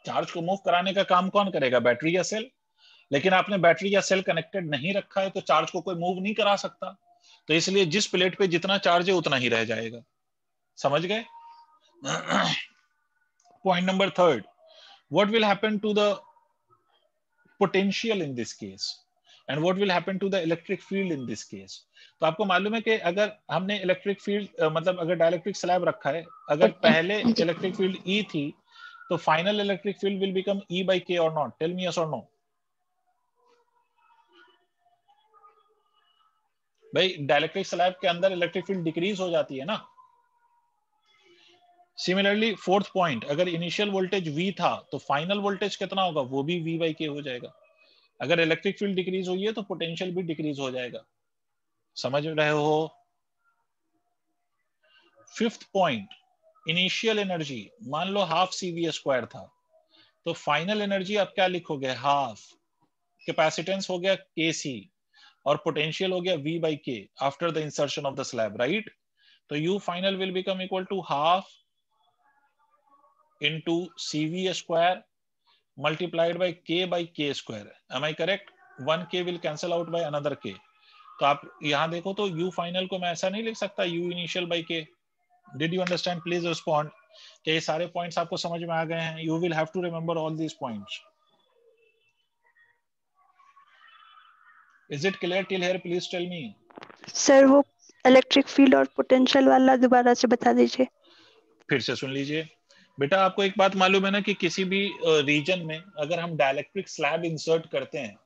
चार्ज को मूव कराने का काम कौन करेगा, बैटरी या सेल। लेकिन आपने बैटरी या सेल कनेक्टेड नहीं रखा है तो चार्ज को कोई मूव नहीं करा सकता, तो इसलिए जिस प्लेट पे जितना चार्ज है उतना ही रह जाएगा। समझ गए? Point number third, what will happen to the potential in this case and what will happen to the electric field in this case. तो आपको मालूम है कि अगर हमने इलेक्ट्रिक फील्ड मतलब अगर डाइलेक्ट्रिक स्लैब रखा है, अगर पहले इलेक्ट्रिक फील्ड E थी तो final electric field will become E by K और नॉट? टेल मी यस और नो। भाई डाइलेक्ट्रिक स्लैब के अंदर इलेक्ट्रिक फील्ड डिक्रीज हो जाती है ना। सिमिलरली फोर्थ पॉइंट, अगर इनिशियल वोल्टेज V था तो फाइनल वोल्टेज कितना होगा, वो भी V by K हो जाएगा। अगर इलेक्ट्रिक फील्ड डिक्रीज हुई है तो पोटेंशियल भी डिक्रीज हो जाएगा। समझ रहे हो? फिफ्थ पॉइंट, इनिशियल एनर्जी मान लो हाफ CV स्क्वायर था, तो फाइनल एनर्जी आप क्या लिखोगे, हाफ, कैपेसिटेंस हो गया KC और पोटेंशियल हो गया V by K after the insertion of the slab, right. तो U final will become equal to half into CV square multiplied by K by K square। Am I correct? One K will cancel out by another K। तो आप यहां देखो तो U final को मैं ऐसा नहीं लिख सकता U initial by K। Did you understand? Please respond। क्या ये सारे पॉइंट्स आपको समझ में आ गए हैं? You will have to remember all these points। Is it clear till here? Please tell me। Sir वो इलेक्ट्रिक फील्ड और पोटेंशियल वाला दोबारा से बता दीजिए। फिर से सुन लीजिए बेटा, आपको एक बात मालूम है ना कि किसी भी रीजन में अगर हम डाइलेक्ट्रिक स्लैब इंसर्ट करते हैं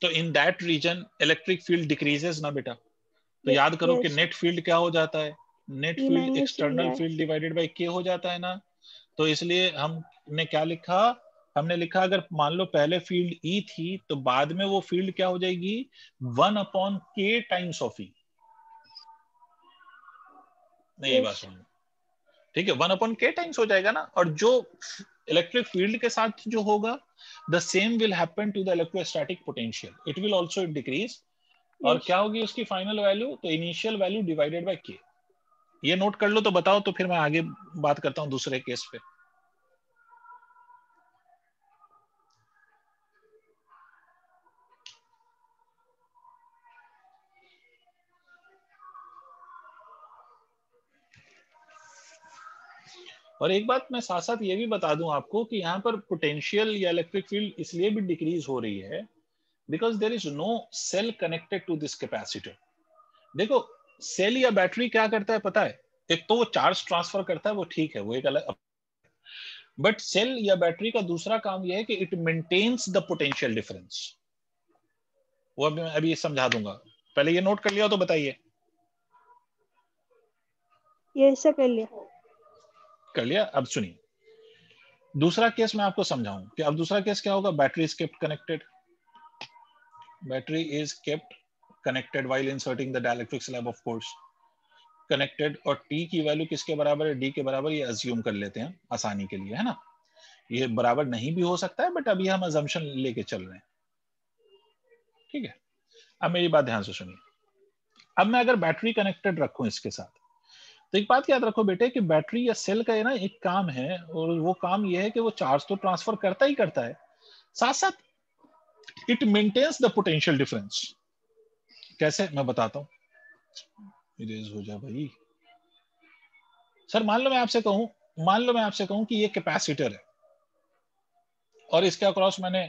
तो in that region electric field decreases ना बेटा। तो याद करो कि नेट फील्ड क्या हो जाता है, net E field minus external EI। Field divided by K हो जाता है ना। तो इसलिए हमने क्या लिखा, हमने लिखा अगर मान लो पहले फील्ड E थी तो बाद में वो फील्ड क्या हो जाएगी, 1/K टाइम्स ऑफ E। नहीं, ये बात सुन लो, ठीक है, 1/k टाइम्स हो जाएगा ना। और जो इलेक्ट्रिक फील्ड के साथ जो होगा, the same will happen to the electrostatic potential, it will also decrease. और क्या होगी उसकी फाइनल वैल्यू? तो initial value divided by k। ये नोट कर लो तो बताओ, तो फिर मैं आगे बात करता हूं दूसरे केस पे। और एक बात मैं साथ साथ ये भी बता दूं आपको कि यहाँ पर पोटेंशियल या इलेक्ट्रिक फील्ड इसलिए भी डिक्रीज हो रही है because there is no cell connected to this capacitor. देखो, सेल या बैटरी क्या करता है पता है? एक तो वो चार्ज ट्रांसफर करता है, वो ठीक है, वो एक अलग। बट सेल या बैटरी का दूसरा काम यह है कि it maintains the potential difference. वो अभी समझा दूंगा, पहले ये नोट कर लिया तो बताइए। ये ऐसा कर लिया। कर लिया? अब सुनिए दूसरा केस मैं आपको समझाऊं कि अब दूसरा केस क्या होगा। Battery is kept connected, battery is kept connected while inserting the dielectric slab, of course connected. और टी की वैल्यू किसके बराबर है? डी के बराबर। ये अज्यूम कर लेते हैं आसानी के लिए, है ना। ये बराबर नहीं भी हो सकता है, बट अभी हम अजम्पशन लेके चल रहे हैं, ठीक है। अब मेरी बात ध्यान से सुनिए। अब मैं अगर बैटरी कनेक्टेड रखूं इसके साथ, तो एक बात याद रखो बेटे कि बैटरी या सेल का ना एक काम है, और वो काम ये है कि वो चार्ज तो ट्रांसफर करता ही करता है, साथ साथ it maintains the potential difference. कैसे? मैं बताता हूं। इरेज हो जा भाई। सर मान लो मैं आपसे कहूं कि ये कैपेसिटर है और इसके अक्रॉस मैंने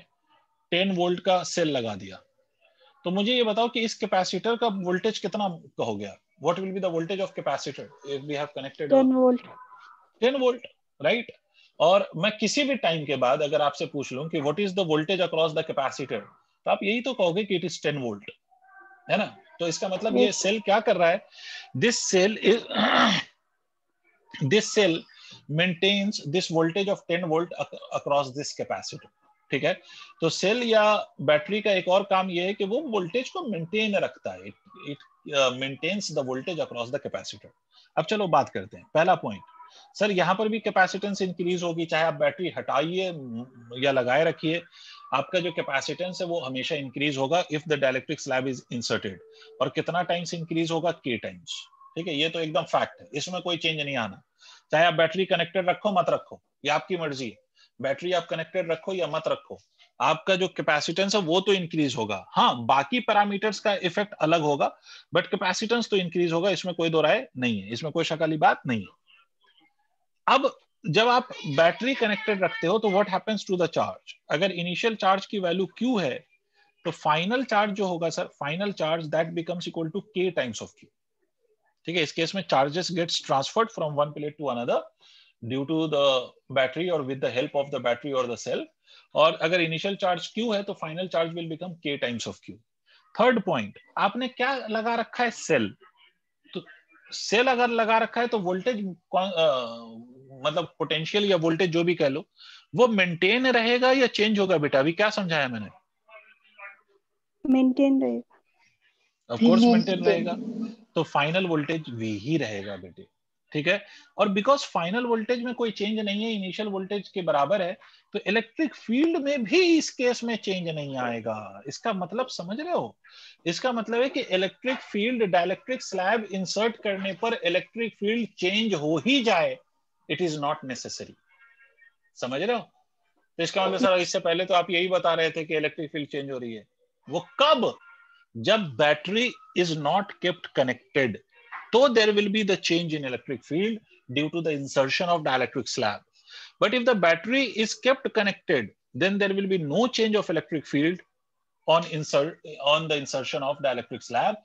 10 वोल्ट का सेल लगा दिया, तो मुझे ये बताओ कि इस कैपेसिटर का वोल्टेज कितना कहोगे आप? What will be the voltage of capacitor if we have connected 10 volt. 10 volt, right. और मैं किसी भी टाइम के बाद अगर आपसे पूछ लूं कि what is the voltage across the capacitor, तो आप यही तो कहोगे कि इट इज 10 वोल्ट, है ना। तो इसका मतलब ये यस। सेल क्या कर रहा है? This cell is this cell maintains this voltage of 10 volt across this capacitor, ठीक है। तो सेल या बैटरी का एक और काम यह है कि वो वोल्टेज को मेंटेन रखता है, it maintains the voltage across the capacitor. अब चलो बात करते हैं पहला पॉइंट। सर यहाँ पर भी कैपेसिटेंस इंक्रीज होगी, चाहे आप बैटरी हटाइए या लगाए रखिए, आपका जो कैपेसिटेंस है वो हमेशा इंक्रीज होगा if the dielectric slab is inserted. और कितना टाइम्स इंक्रीज होगा? k टाइम्स, ठीक है। ये तो एकदम फैक्ट है, इसमें कोई चेंज नहीं आना। चाहे आप बैटरी कनेक्टेड रखो मत रखो, ये आपकी मर्जी है। बैटरी आप कनेक्टेड रखो या मत रखो, आपका जो कैपेसिटेंस है वो तो इंक्रीज होगा। हाँ, बाकी पैरामीटर्स का इफेक्ट अलग होगा, बट कैपेसिटेंस तो इंक्रीज होगा, इसमें कोई दो राय नहीं है, इसमें कोई शक वाली बात नहीं है। अब जब आप बैटरी कनेक्टेड रखते हो तो what happens to the charge? अगर इनिशियल चार्ज की वैल्यू Q है, तो फाइनल चार्ज जो होगा sir, final charge that becomes equal to k times of Q, ठीक है। इस केस में charges gets transferred from one plate to another due to the battery और with the help of the battery और the cell. और अगर initial charge Q है तो final charge will become k times of Q। Third point, आपने क्या लगा रखा है? सेल। तो सेल अगर लगा रखा है तो वोल्टेज मतलब पोटेंशियल या वोल्टेज जो भी कह लो, वो मेंटेन रहेगा या चेंज होगा? बेटा अभी क्या समझाया मैंने? मेंटेन रहेगा। ऑफ कोर्स मेंटेन रहेगा, तो फाइनल वोल्टेज वी ही रहेगा बेटे, ठीक है। और बिकॉज फाइनल वोल्टेज में कोई चेंज नहीं है, इनिशियल वोल्टेज के बराबर है, तो इलेक्ट्रिक फील्ड में भी इस केस में चेंज नहीं आएगा। इसका मतलब समझ रहे हो? इसका मतलब है कि electric field dielectric slab insert करने पर इलेक्ट्रिक फील्ड चेंज हो ही जाए, इट इज नॉट नेसेसरी। समझ रहे हो? तो इसका मतलब सर इससे पहले तो आप यही बता रहे थे कि इलेक्ट्रिक फील्ड चेंज हो रही है। वो कब? जब battery is not kept connected, तो there will be the change in electric field due to the insertion of dielectric slab. But if the battery is kept connected, then there will be no change of electric field on the insertion of dielectric slab।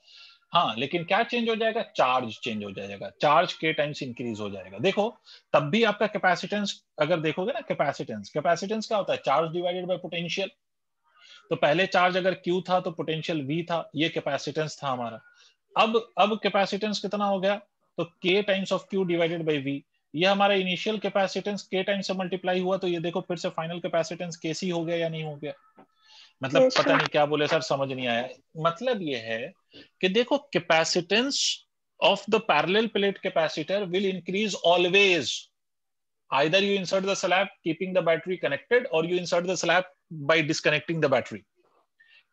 हाँ, लेकिन क्या change हो जाएगा? Charge change हो जाएगा, charge k times increase हो जाएगा। देखो तब भी आपका कैपेसिटेंस अगर देखोगे ना, कैपेसिटेंस क्या होता है? Charge divided by potential. तो पहले चार्ज अगर Q था तो पोटेंशियल V था, ये कैपेसिटेंस था हमारा। अब कैपेसिटेंस कितना हो गया? तो k times of Q divided by V। ये हमारा इनिशियल कैपेसिटेंस k टाइम्स से मल्टीप्लाई हुआ, तो ये देखो फिर से फाइनल कैपेसिटेंस kc हो गया या नहीं हो गया? मतलब पता नहीं क्या बोले सर, समझ नहीं आया। मतलब ये है कि देखो capacitance of the parallel plate capacitor will increase always. Either you insert the slab keeping the battery connected or you insert the slab by disconnecting the battery.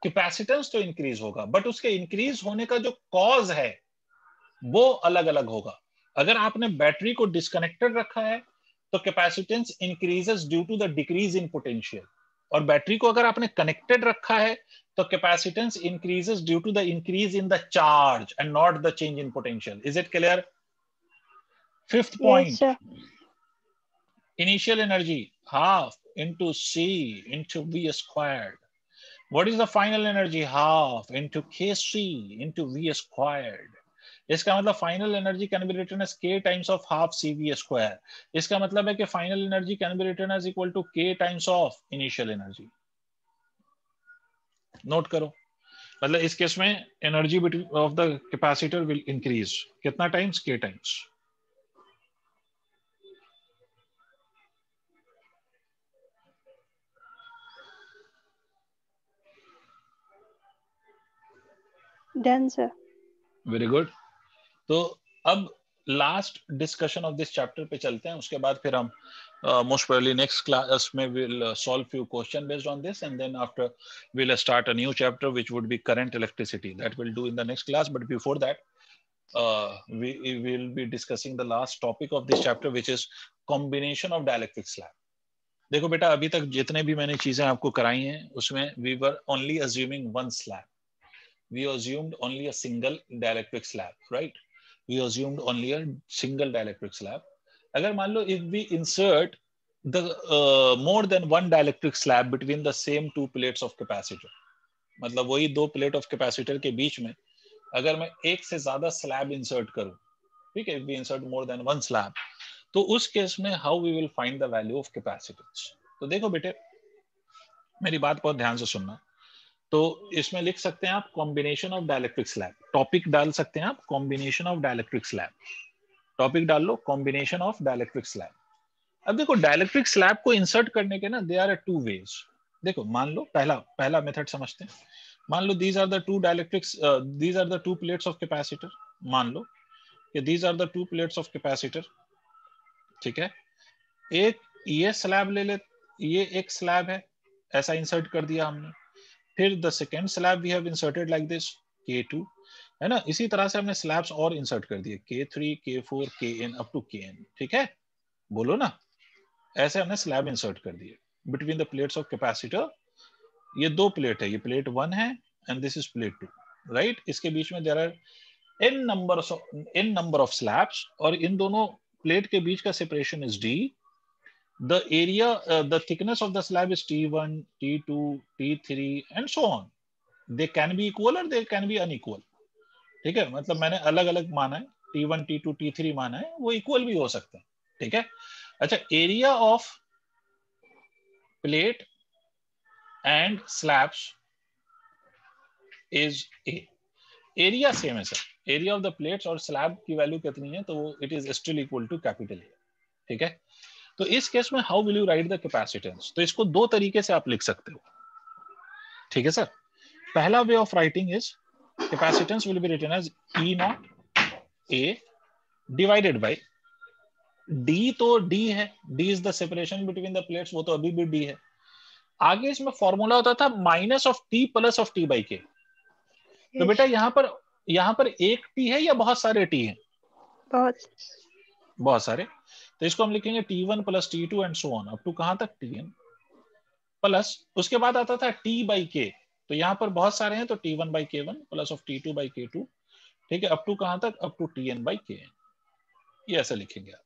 Capacitance तो इंक्रीज होगा, बट उसके इंक्रीज होने का जो cause है वो अलग अलग होगा. अगर आपने बैटरी को डिस्कनेक्टेड रखा है तो capacitance increases due to the decrease in potential, और बैटरी को अगर आपने कनेक्टेड रखा है तो capacitance increases due to the increase in the charge and not the change in potential. Is it clear? Fifth point, initial energy half into C into V squared. What is the final energy? Half into Kc into V squared. इसका मतलब final energy can be written as k times of half CV square. इसका मतलब है कि final energy can be written as equal to k times of initial energy. Note करो, मतलब इस case में energy of the capacitor will increase कितना times? k times. Done, sir. Very good. तो अब last discussion of this chapter पे चलते हैं, उसके बाद फिर हम मोस्ट प्रोबेबली नेक्स्ट क्लास में will solve few question based on this, and then after will start a new chapter which would be current electricity. That will do in the next class, but before that we will be discussing the last topic of this chapter, which is combination of dielectric slab. देखो बेटा, अभी तक जितने भी मैंने चीजें आपको कराई हैं उसमें we were only assuming one slab. We assumed only a single dielectric slab, right? We assumed only a single dielectric slab. अगर मान लो if we insert the more than one dielectric slab between the same two plates of capacitor, मतलब वही दो plate of capacitor के बीच में अगर मैं एक से ज्यादा स्लैब इंसर्ट करूं, ठीक है, we insert more than one slab, तो उस केस में how we will find the value of capacitance. तो देखो बेटे, मेरी बात बहुत ध्यान से सुनना. तो इसमें लिख सकते हैं आप combination of dielectric slab. Topic डाल सकते हैं आप combination of dielectric slab. Topic डाल लो कॉम्बिनेशन ऑफ डाइलेक्ट्रिक स्लैब. अब देखो, डाइलेक्ट्रिक स्लैब को इंसर्ट करने के ना देयर आर टू वेज. देखो मान लो पहला मेथड समझते हैं. मान लो these are the two dielectrics, these are the two plates of capacitor. मान लो कि these are the two plates of capacitor, ठीक है. एक ये स्लैब ले ले, ये एक स्लैब है, ऐसा इंसर्ट कर दिया हमने. फिर the second slab we have inserted like this K2, है ना. इसी तरह से हमने स्लैब्स और इंसर्ट कर दिए K3, K4, Kn up to Kn, ठीक है. बोलो ना, ऐसे हमने स्लैब इंसर्ट कर दिए between the plates of capacitor. ये दो प्लेट है, ये प्लेट 1 है and this is plate 2, right. इसके बीच में there are n number of slabs, और इन दोनों प्लेट के बीच का separation is D. The area, the thickness of the slab is T1, T2, T3 and so on. They can be equal or they can be unequal. ठीक है, मतलब मैंने अलग अलग माना है, T1, T2, T3 माना है, वो इक्वल भी हो सकते हैं, ठीक है. अच्छा, area of plate and slabs is A. Area same है sir, area of the plates और स्लैब की वैल्यू कितनी है, तो it is still equal to capital A, ठीक है. तो इस केस में how will you write the capacitance? तो इसको दो तरीके से आप लिख सकते हो, ठीक है सर. पहला way of writing is capacitance will be written as E0 A divided by D. तो D है, D is the separation between the plates, वो तो अभी भी D है. आगे इसमें फॉर्मूला होता था minus of T plus of T by K. तो बेटा यहाँ पर एक T है या बहुत सारे T हैं? बहुत सारे. तो इसको हम लिखेंगे T1 plus T2 and so on up to कहां तक Tn, प्लस उसके बाद आता था T बाई K. तो यहाँ पर बहुत सारे हैं, तो T1 by K1 plus of T2 by K2, ठीक है, अप टू कहां तक, up to Tn by Kn. ये ऐसा लिखेंगे आप.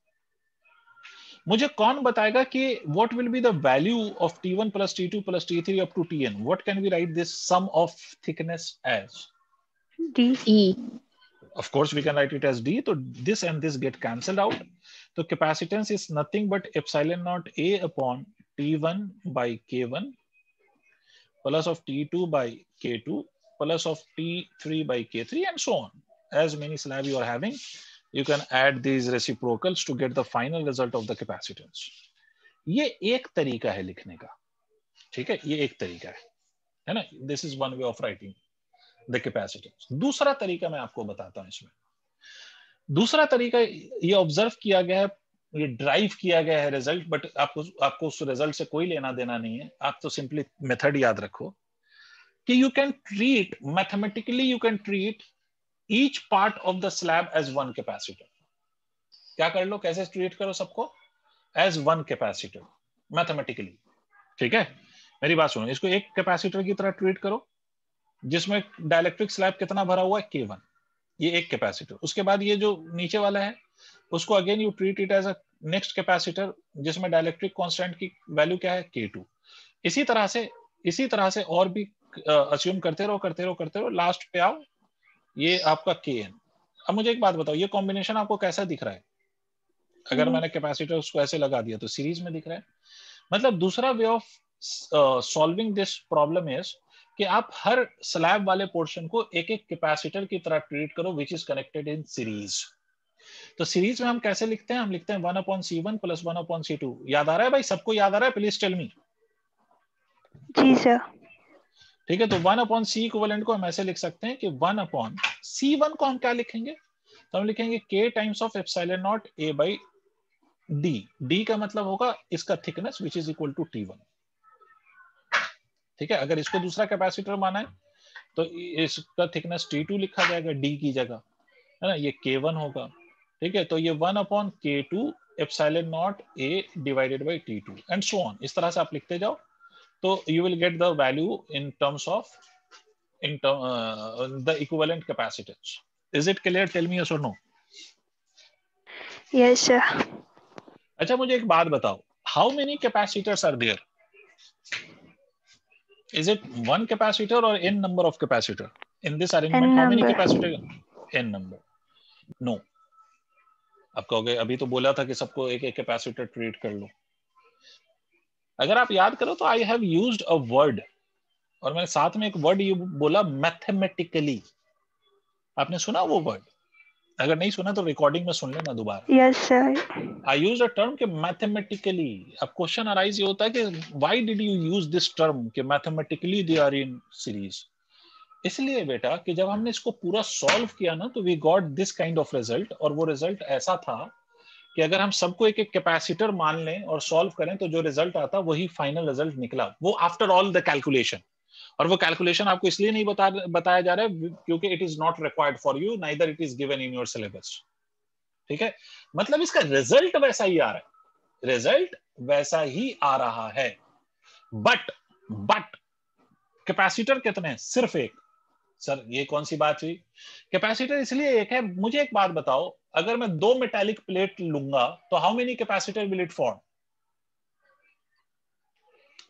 मुझे कौन बताएगा कि what will be the value of T1 plus T2 plus T3 up to Tn? What can we write this sum of thickness as? D. Of course we can write it as D. So this and this get cancelled out. So capacitance is nothing but epsilon naught A upon T1 by K1 plus of T2 by K2 plus of T3 by K3 and so on. As many slab you are having, you can add these reciprocals to get the final result of the capacitance. ये एक तरीका है लिखने का, ठीक है, ये एक तरीका है ना. This is one way of writing the capacitance. दूसरा तरीका मैं आपको बताता हूं इसमें. दूसरा तरीका ये ऑब्जर्व किया गया है, ये ड्राइव किया गया है रिजल्ट, बट आपको उस रिजल्ट से कोई लेना देना नहीं है, आप तो सिंपली मेथड याद रखो कि you can treat mathematically, you can treat each part of the slab as one capacitor. क्या कर लो, कैसे ट्रीट करो सबको, एज वन कैपेसिटर मैथमेटिकली। ठीक है, मेरी बात सुनो, इसको एक कैपेसिटर की तरह ट्रीट करो जिसमें डाइलेक्ट्रिक स्लैब कितना भरा हुआ है, K1, ये एक कैपेसिटर। उसके बाद ये जो नीचे वाला है उसको again you treat it as a next capacitor जिसमें डाइलेक्ट्रिक कांस्टेंट की वैल्यू क्या है, K2। इसी तरह से और भी अस्यूम करते रहो, लास्ट पे आओ ये आपका Kn। अब मुझे एक बात बताओ, ये कॉम्बिनेशन आपको कैसा दिख रहा है? अगर मैंने कैपेसिटर उसको ऐसे लगा दिया तो सीरीज में दिख रहा है। मतलब दूसरा way of solving this problem is कि आप हर स्लैब वाले पोर्शन को एक एक कैपेसिटर की तरह ट्रीट करो which is connected in series. तो सीरीज में हम कैसे लिखते हैं? हम लिखते हैं 1/C1 + 1/C2। याद आ रहा है भाई? सबको याद आ रहा है? Please tell me. जी सर। ठीक है, तो 1/C इक्विवेलेंट को हम ऐसे लिख सकते हैं कि 1/C1 को हम क्या लिखेंगे? तो हम लिखेंगे K times of epsilon naught A/D। D का मतलब होगा इसका thickness which is equal to T1। ठीक है, अगर इसको दूसरा कैपेसिटर माना है तो इसका थिकनेस T2 लिखा जाएगा D की जगह, है ना, ये K1 होगा। ठीक है, तो ये 1/K2 epsilon naught A divided by T2 and so on. इस तरह से आप लिखते जाओ तो you will get the value in terms of the equivalent capacitance. Is it clear? Tell me yes और नो। Yes sir. अच्छा, मुझे एक बात बताओ, how many capacitors are there? Is it one capacitor or n number of capacitor in this arrangement? N How many number. capacitor? N number. No. आप कहोगे अभी तो बोला था कि सबको एक एक कैपेसिटर ट्रीट कर लो। अगर आप याद करो तो I have used a word, और मैंने साथ में एक वर्ड ये बोला, मैथमेटिकली। आपने सुना वो वर्ड? अगर नहीं सुना तो रिकॉर्डिंग में सुन लेना दोबारा। Yes sir. I use a term के मैथमेटिकली। अब क्वेश्चन अराइज ये होता है कि why did you use this term कि mathematically they are in series? इसलिए बेटा कि जब हमने इसको पूरा सॉल्व किया ना तो we got this kind of result, और वो रिजल्ट ऐसा था कि अगर हम सबको एक एक कैपेसिटर मान लें और सॉल्व करें तो जो रिजल्ट आता वही फाइनल रिजल्ट निकला, वो आफ्टर ऑल द कैलकुलेशन। और वो कैलकुलेशन आपको इसलिए नहीं बताया जा रहा है क्योंकि it is not required for you, neither it is given in your syllabus. ठीक है, मतलब इसका रिजल्ट वैसा ही आ रहा है, रिजल्ट वैसा ही आ रहा है, बट कैपेसिटर कितने हैं? सिर्फ एक। सर ये कौन सी बात हुई? कैपेसिटर इसलिए एक है। मुझे एक बात बताओ, अगर मैं 2 मेटालिक प्लेट लूंगा तो how many capacitor will it form?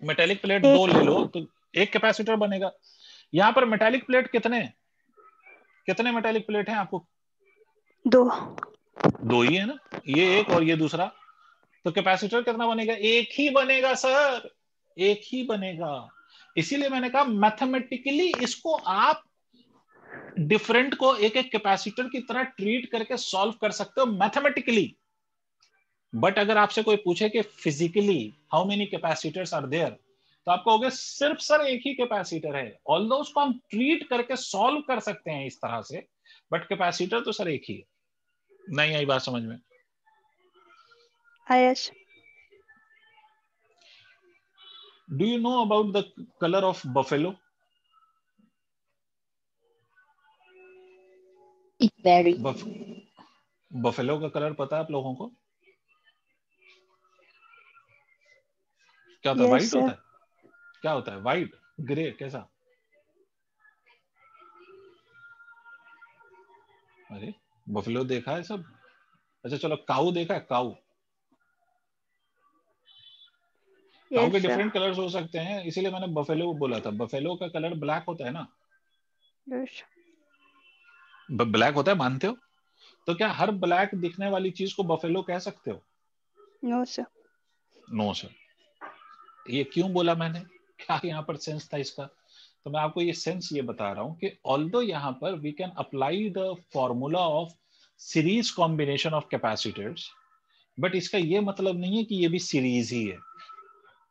Metallic plate 2 ले लो तो एक कैपेसिटर बनेगा। यहां पर मेटालिक प्लेट कितने मेटालिक प्लेट हैं आपको? 2 ही है ना, ये एक और ये दूसरा। तो कैपेसिटर कितना बनेगा? एक ही बनेगा सर, एक ही बनेगा। इसीलिए मैंने कहा मैथमेटिकली इसको आप डिफरेंट को एक एक कैपेसिटर की तरह ट्रीट करके सॉल्व कर सकते हो मैथमेटिकली। बट अगर आपसे कोई पूछे कि physically how many capacitors are there, तो आप कहोगे सिर्फ सर एक ही कैपेसिटर है। ऑल्दो उसको हम ट्रीट करके सॉल्व कर सकते हैं इस तरह से, बट कैपेसिटर तो सर एक ही है। नहीं आई बात समझ में? Yes. Do you know about the colour of buffalo? It varies. Buffalo का कलर पता है आप लोगों को? क्या होता है? व्हाइट होता है? क्या होता है? व्हाइट, ग्रे, कैसा? अरे बफेलो देखा है सब? अच्छा चलो, काऊ देखा है? काऊ के डिफरेंट कलर्स हो सकते हैं, इसीलिए मैंने बफेलो बोला था। बफेलो का कलर ब्लैक होता है ना? ब्लैक होता है, मानते हो? तो क्या हर ब्लैक दिखने वाली चीज को बफेलो कह सकते हो? No sir. No sir. ये क्यों बोला मैंने? क्या यहाँ पर सेंस था इसका? तो मैं आपको ये सेंस ये बता रहा हूं कि ऑल्दो यहाँ पर we can apply the formula of series combination of capacitors, but इसका ये मतलब नहीं है कि ये भी सीरीज ही है।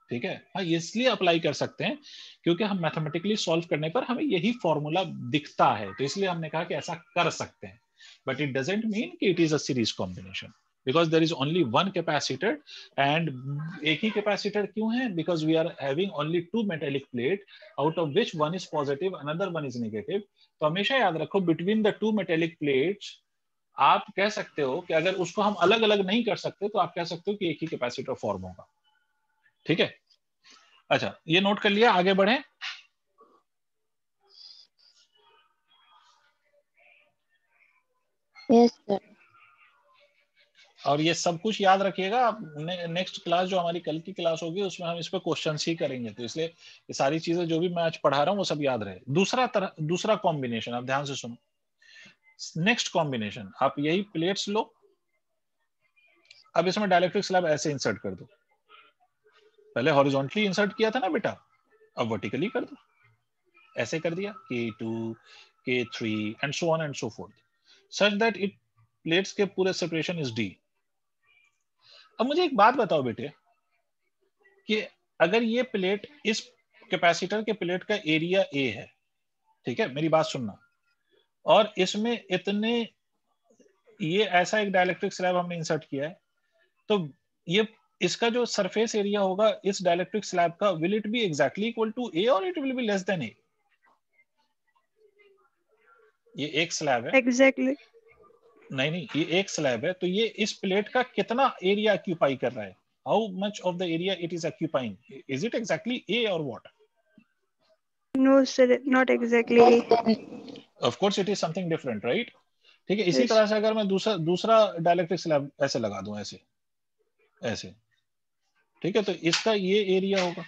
ठीक है, हाँ, इसलिए अप्लाई कर सकते हैं क्योंकि हम मैथमेटिकली सॉल्व करने पर हमें यही फॉर्मूला दिखता है, तो इसलिए हमने कहा कि ऐसा कर सकते हैं। but it doesn't mean कि it is a series combination because there is only one capacitor and एक ही capacitor क्यों है? Because we are having only two metallic plate out of which one is positive, another one is negative. तो हमेशा याद रखो between the two metallic plates आप कह सकते हो कि अगर उसको हम अलग अलग नहीं कर सकते तो आप कह सकते हो कि एक ही कैपेसिटर फॉर्म होगा। ठीक है, अच्छा ये नोट कर लिया, आगे बढ़े। Yes sir. और ये सब कुछ याद रखिएगा, नेक्स्ट क्लास जो हमारी कल की क्लास होगी उसमें हम इस पे क्वेश्चंस ही करेंगे, तो इसलिए ये सारी चीजें जो भी मैं आज पढ़ा रहा हूँ वो सब याद रहे। दूसरा कॉम्बिनेशन आप ध्यान से सुनो। नेक्स्ट कॉम्बिनेशन, आप यही प्लेट्स लो, अब इसमें डाइलेक्ट्रिक स्लैब ऐसे इंसर्ट कर दो। पहले हॉरिजॉन्टली इंसर्ट किया था ना बेटा, अब वर्टिकली कर दो। ऐसे कर दिया K2, K3 and so on and so fourth, such that it plates के पूरे सेपरेशन इज D। अब मुझे एक बात बताओ बेटे कि अगर ये प्लेट इस कैपेसिटर के प्लेट का एरिया A है, ठीक है, मेरी बात सुनना, और इसमें इतने ये ऐसा एक डाइलेक्ट्रिक स्लैब हमने इंसर्ट किया है, तो ये इसका जो सरफेस एरिया होगा इस डाइलेक्ट्रिक स्लैब का, will it be exactly equal to A और it will be less than A? ये एक स्लैब है। एग्जैक्टली नहीं, ये एक स्लैब है, तो ये इस प्लेट का कितना एरिया ऑक्यूपाई कर रहा है? How much of the area it is occupying? Is it exactly A और what? No sir, not exactly. Of course it is something different, right? ठीक है, इसी Yes. तरह से अगर मैं दूसरा डाइलेक्ट्रिक स्लैब ऐसे लगा दूं, ऐसे, ठीक है, तो इसका ये एरिया होगा,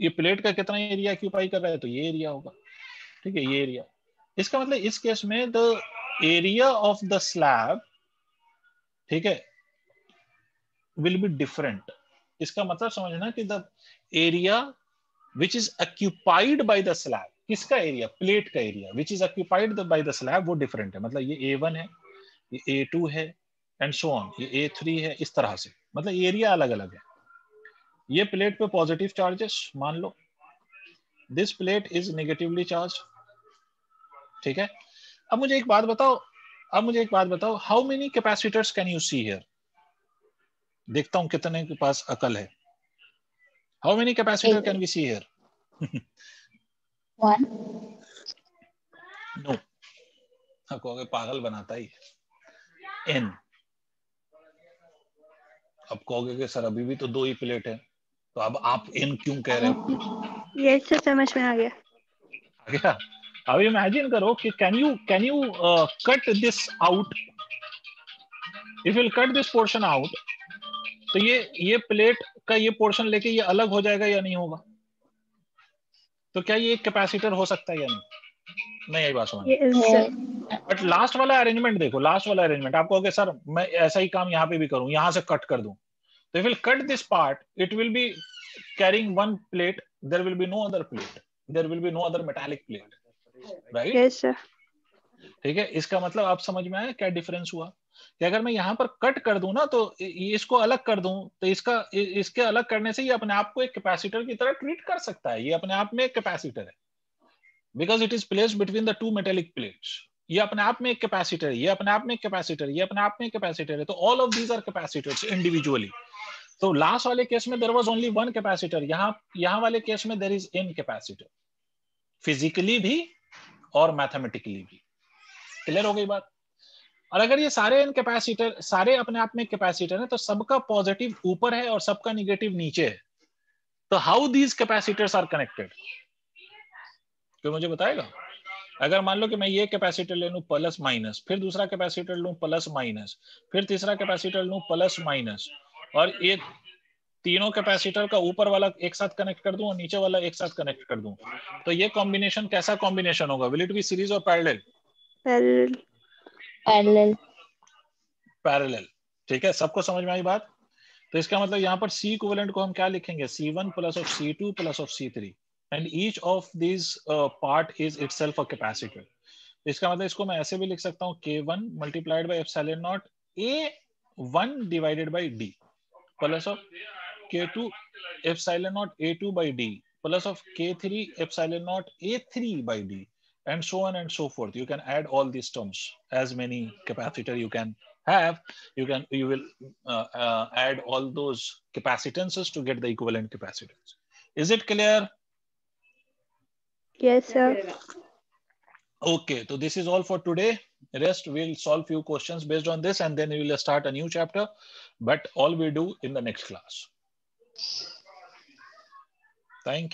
ये प्लेट का कितना एरिया ऑक्यूपाई कर रहा है, तो ये एरिया होगा। ठीक है, ये एरिया, इसका मतलब इस केस में the area of the slab, ठीक है, विल बी डिफरेंट। इसका मतलब समझना कि the area which is occupied by the slab, किसका एरिया? प्लेट का area which is occupied by the slab, वो डिफरेंट है। मतलब ये A1 है, ये A2 है एंड सो ऑन, ये A3 है, इस तरह से, मतलब एरिया अलग अलग है। ये प्लेट पे पॉजिटिव चार्जेस मान लो, this plate is negatively charge. ठीक है, अब मुझे एक बात बताओ, how many capacitors can you see here? देखता हूं कितने के पास अकल है। How many capacitor can we see here? 1। No, कहोगे पागल बनाता ही। N। अब कहोगे कि सर अभी भी तो 2 ही प्लेट है, तो अब आप N क्यों कह रहे हो? ये इससे समझ में आ गया। अब इमेजिन करो कि can you cut this out? If you cut this portion out, तो ये प्लेट का ये पोर्शन लेके ये अलग हो जाएगा या नहीं होगा? तो क्या ये एक कैपेसिटर हो सकता है या नहीं आई बात समझ? बट लास्ट वाला अरेंजमेंट देखो, लास्ट वाला अरेंजमेंट, आप कहोगे सर मैं ऐसा ही काम यहाँ पे भी करूं, यहां से कट कर दूं, तो if will cut this part, it will be carrying one plate, there will be no other plate, there will be no other metallic plate, right? Yes sir. ठीक है, इसका मतलब आप समझ में आया क्या डिफरेंस हुआ? कि अगर मैं यहाँ पर कट कर दूं ना, तो इसको अलग कर दूं, तो इसके अलग करने से ये अपने आप को एक कैपेसिटर की तरह ट्रीट कर सकता है। ये अपने आप में एक कैपेसिटर है, because it is placed between the to metallic plates. ये अपने आप में एक कैपेसिटर है, ये अपने आप में एक कैपेसिटर, ये अपने आप में एक कैपेसिटर है, तो all of these are capacitors individually. तो लास्ट वाले केस में there was only one capacitor, यहाँ वाले केस में there is n capacitor, physically भी और मैथमेटिकली भी। क्लियर हो गई बात? और अगर ये सारे n कैपेसिटर सारे अपने आप में कैपेसिटर है, तो सबका पॉजिटिव ऊपर है और सबका निगेटिव नीचे है, तो how these capacitors are connected? तो मुझे बताएगा? अगर मान लो कि मैं ये कैपेसिटर ले लूं प्लस माइनस, फिर दूसरा कैपेसिटर लूं प्लस माइनस, फिर तीसरा कैपेसिटर लूं प्लस माइनस, और एक तीनों कैपेसिटर का ऊपर वाला एक साथ कनेक्ट कर दूं और नीचे वाला एक साथ कनेक्ट कर दूं, तो ये कॉम्बिनेशन कैसा कॉम्बिनेशन होगा? विल इट बी सीरीज और पैरेलल? पैरेलल। ठीक है, सबको समझ में आई बात? तो इसका मतलब यहाँ पर C इक्विवेलेंट को हम क्या लिखेंगे? C1 plus of C2 plus of C3, and each of these part is itself a capacitor. इसका मतलब इसको मैं ऐसे भी लिख सकता हूँ K1 multiplied by epsilon naught A1 divided by D plus of K2 epsilon naught A2 by D plus of K3 epsilon naught A3 by D and so on and so forth. You can add all these terms. As many capacitor you can have, you will add all those capacitances to get the equivalent capacitance. Is it clear? Yes, sir. Okay, so this is all for today. Rest, we'll solve few questions based on this, and then we will start a new chapter. But all we do in the next class. Thank you.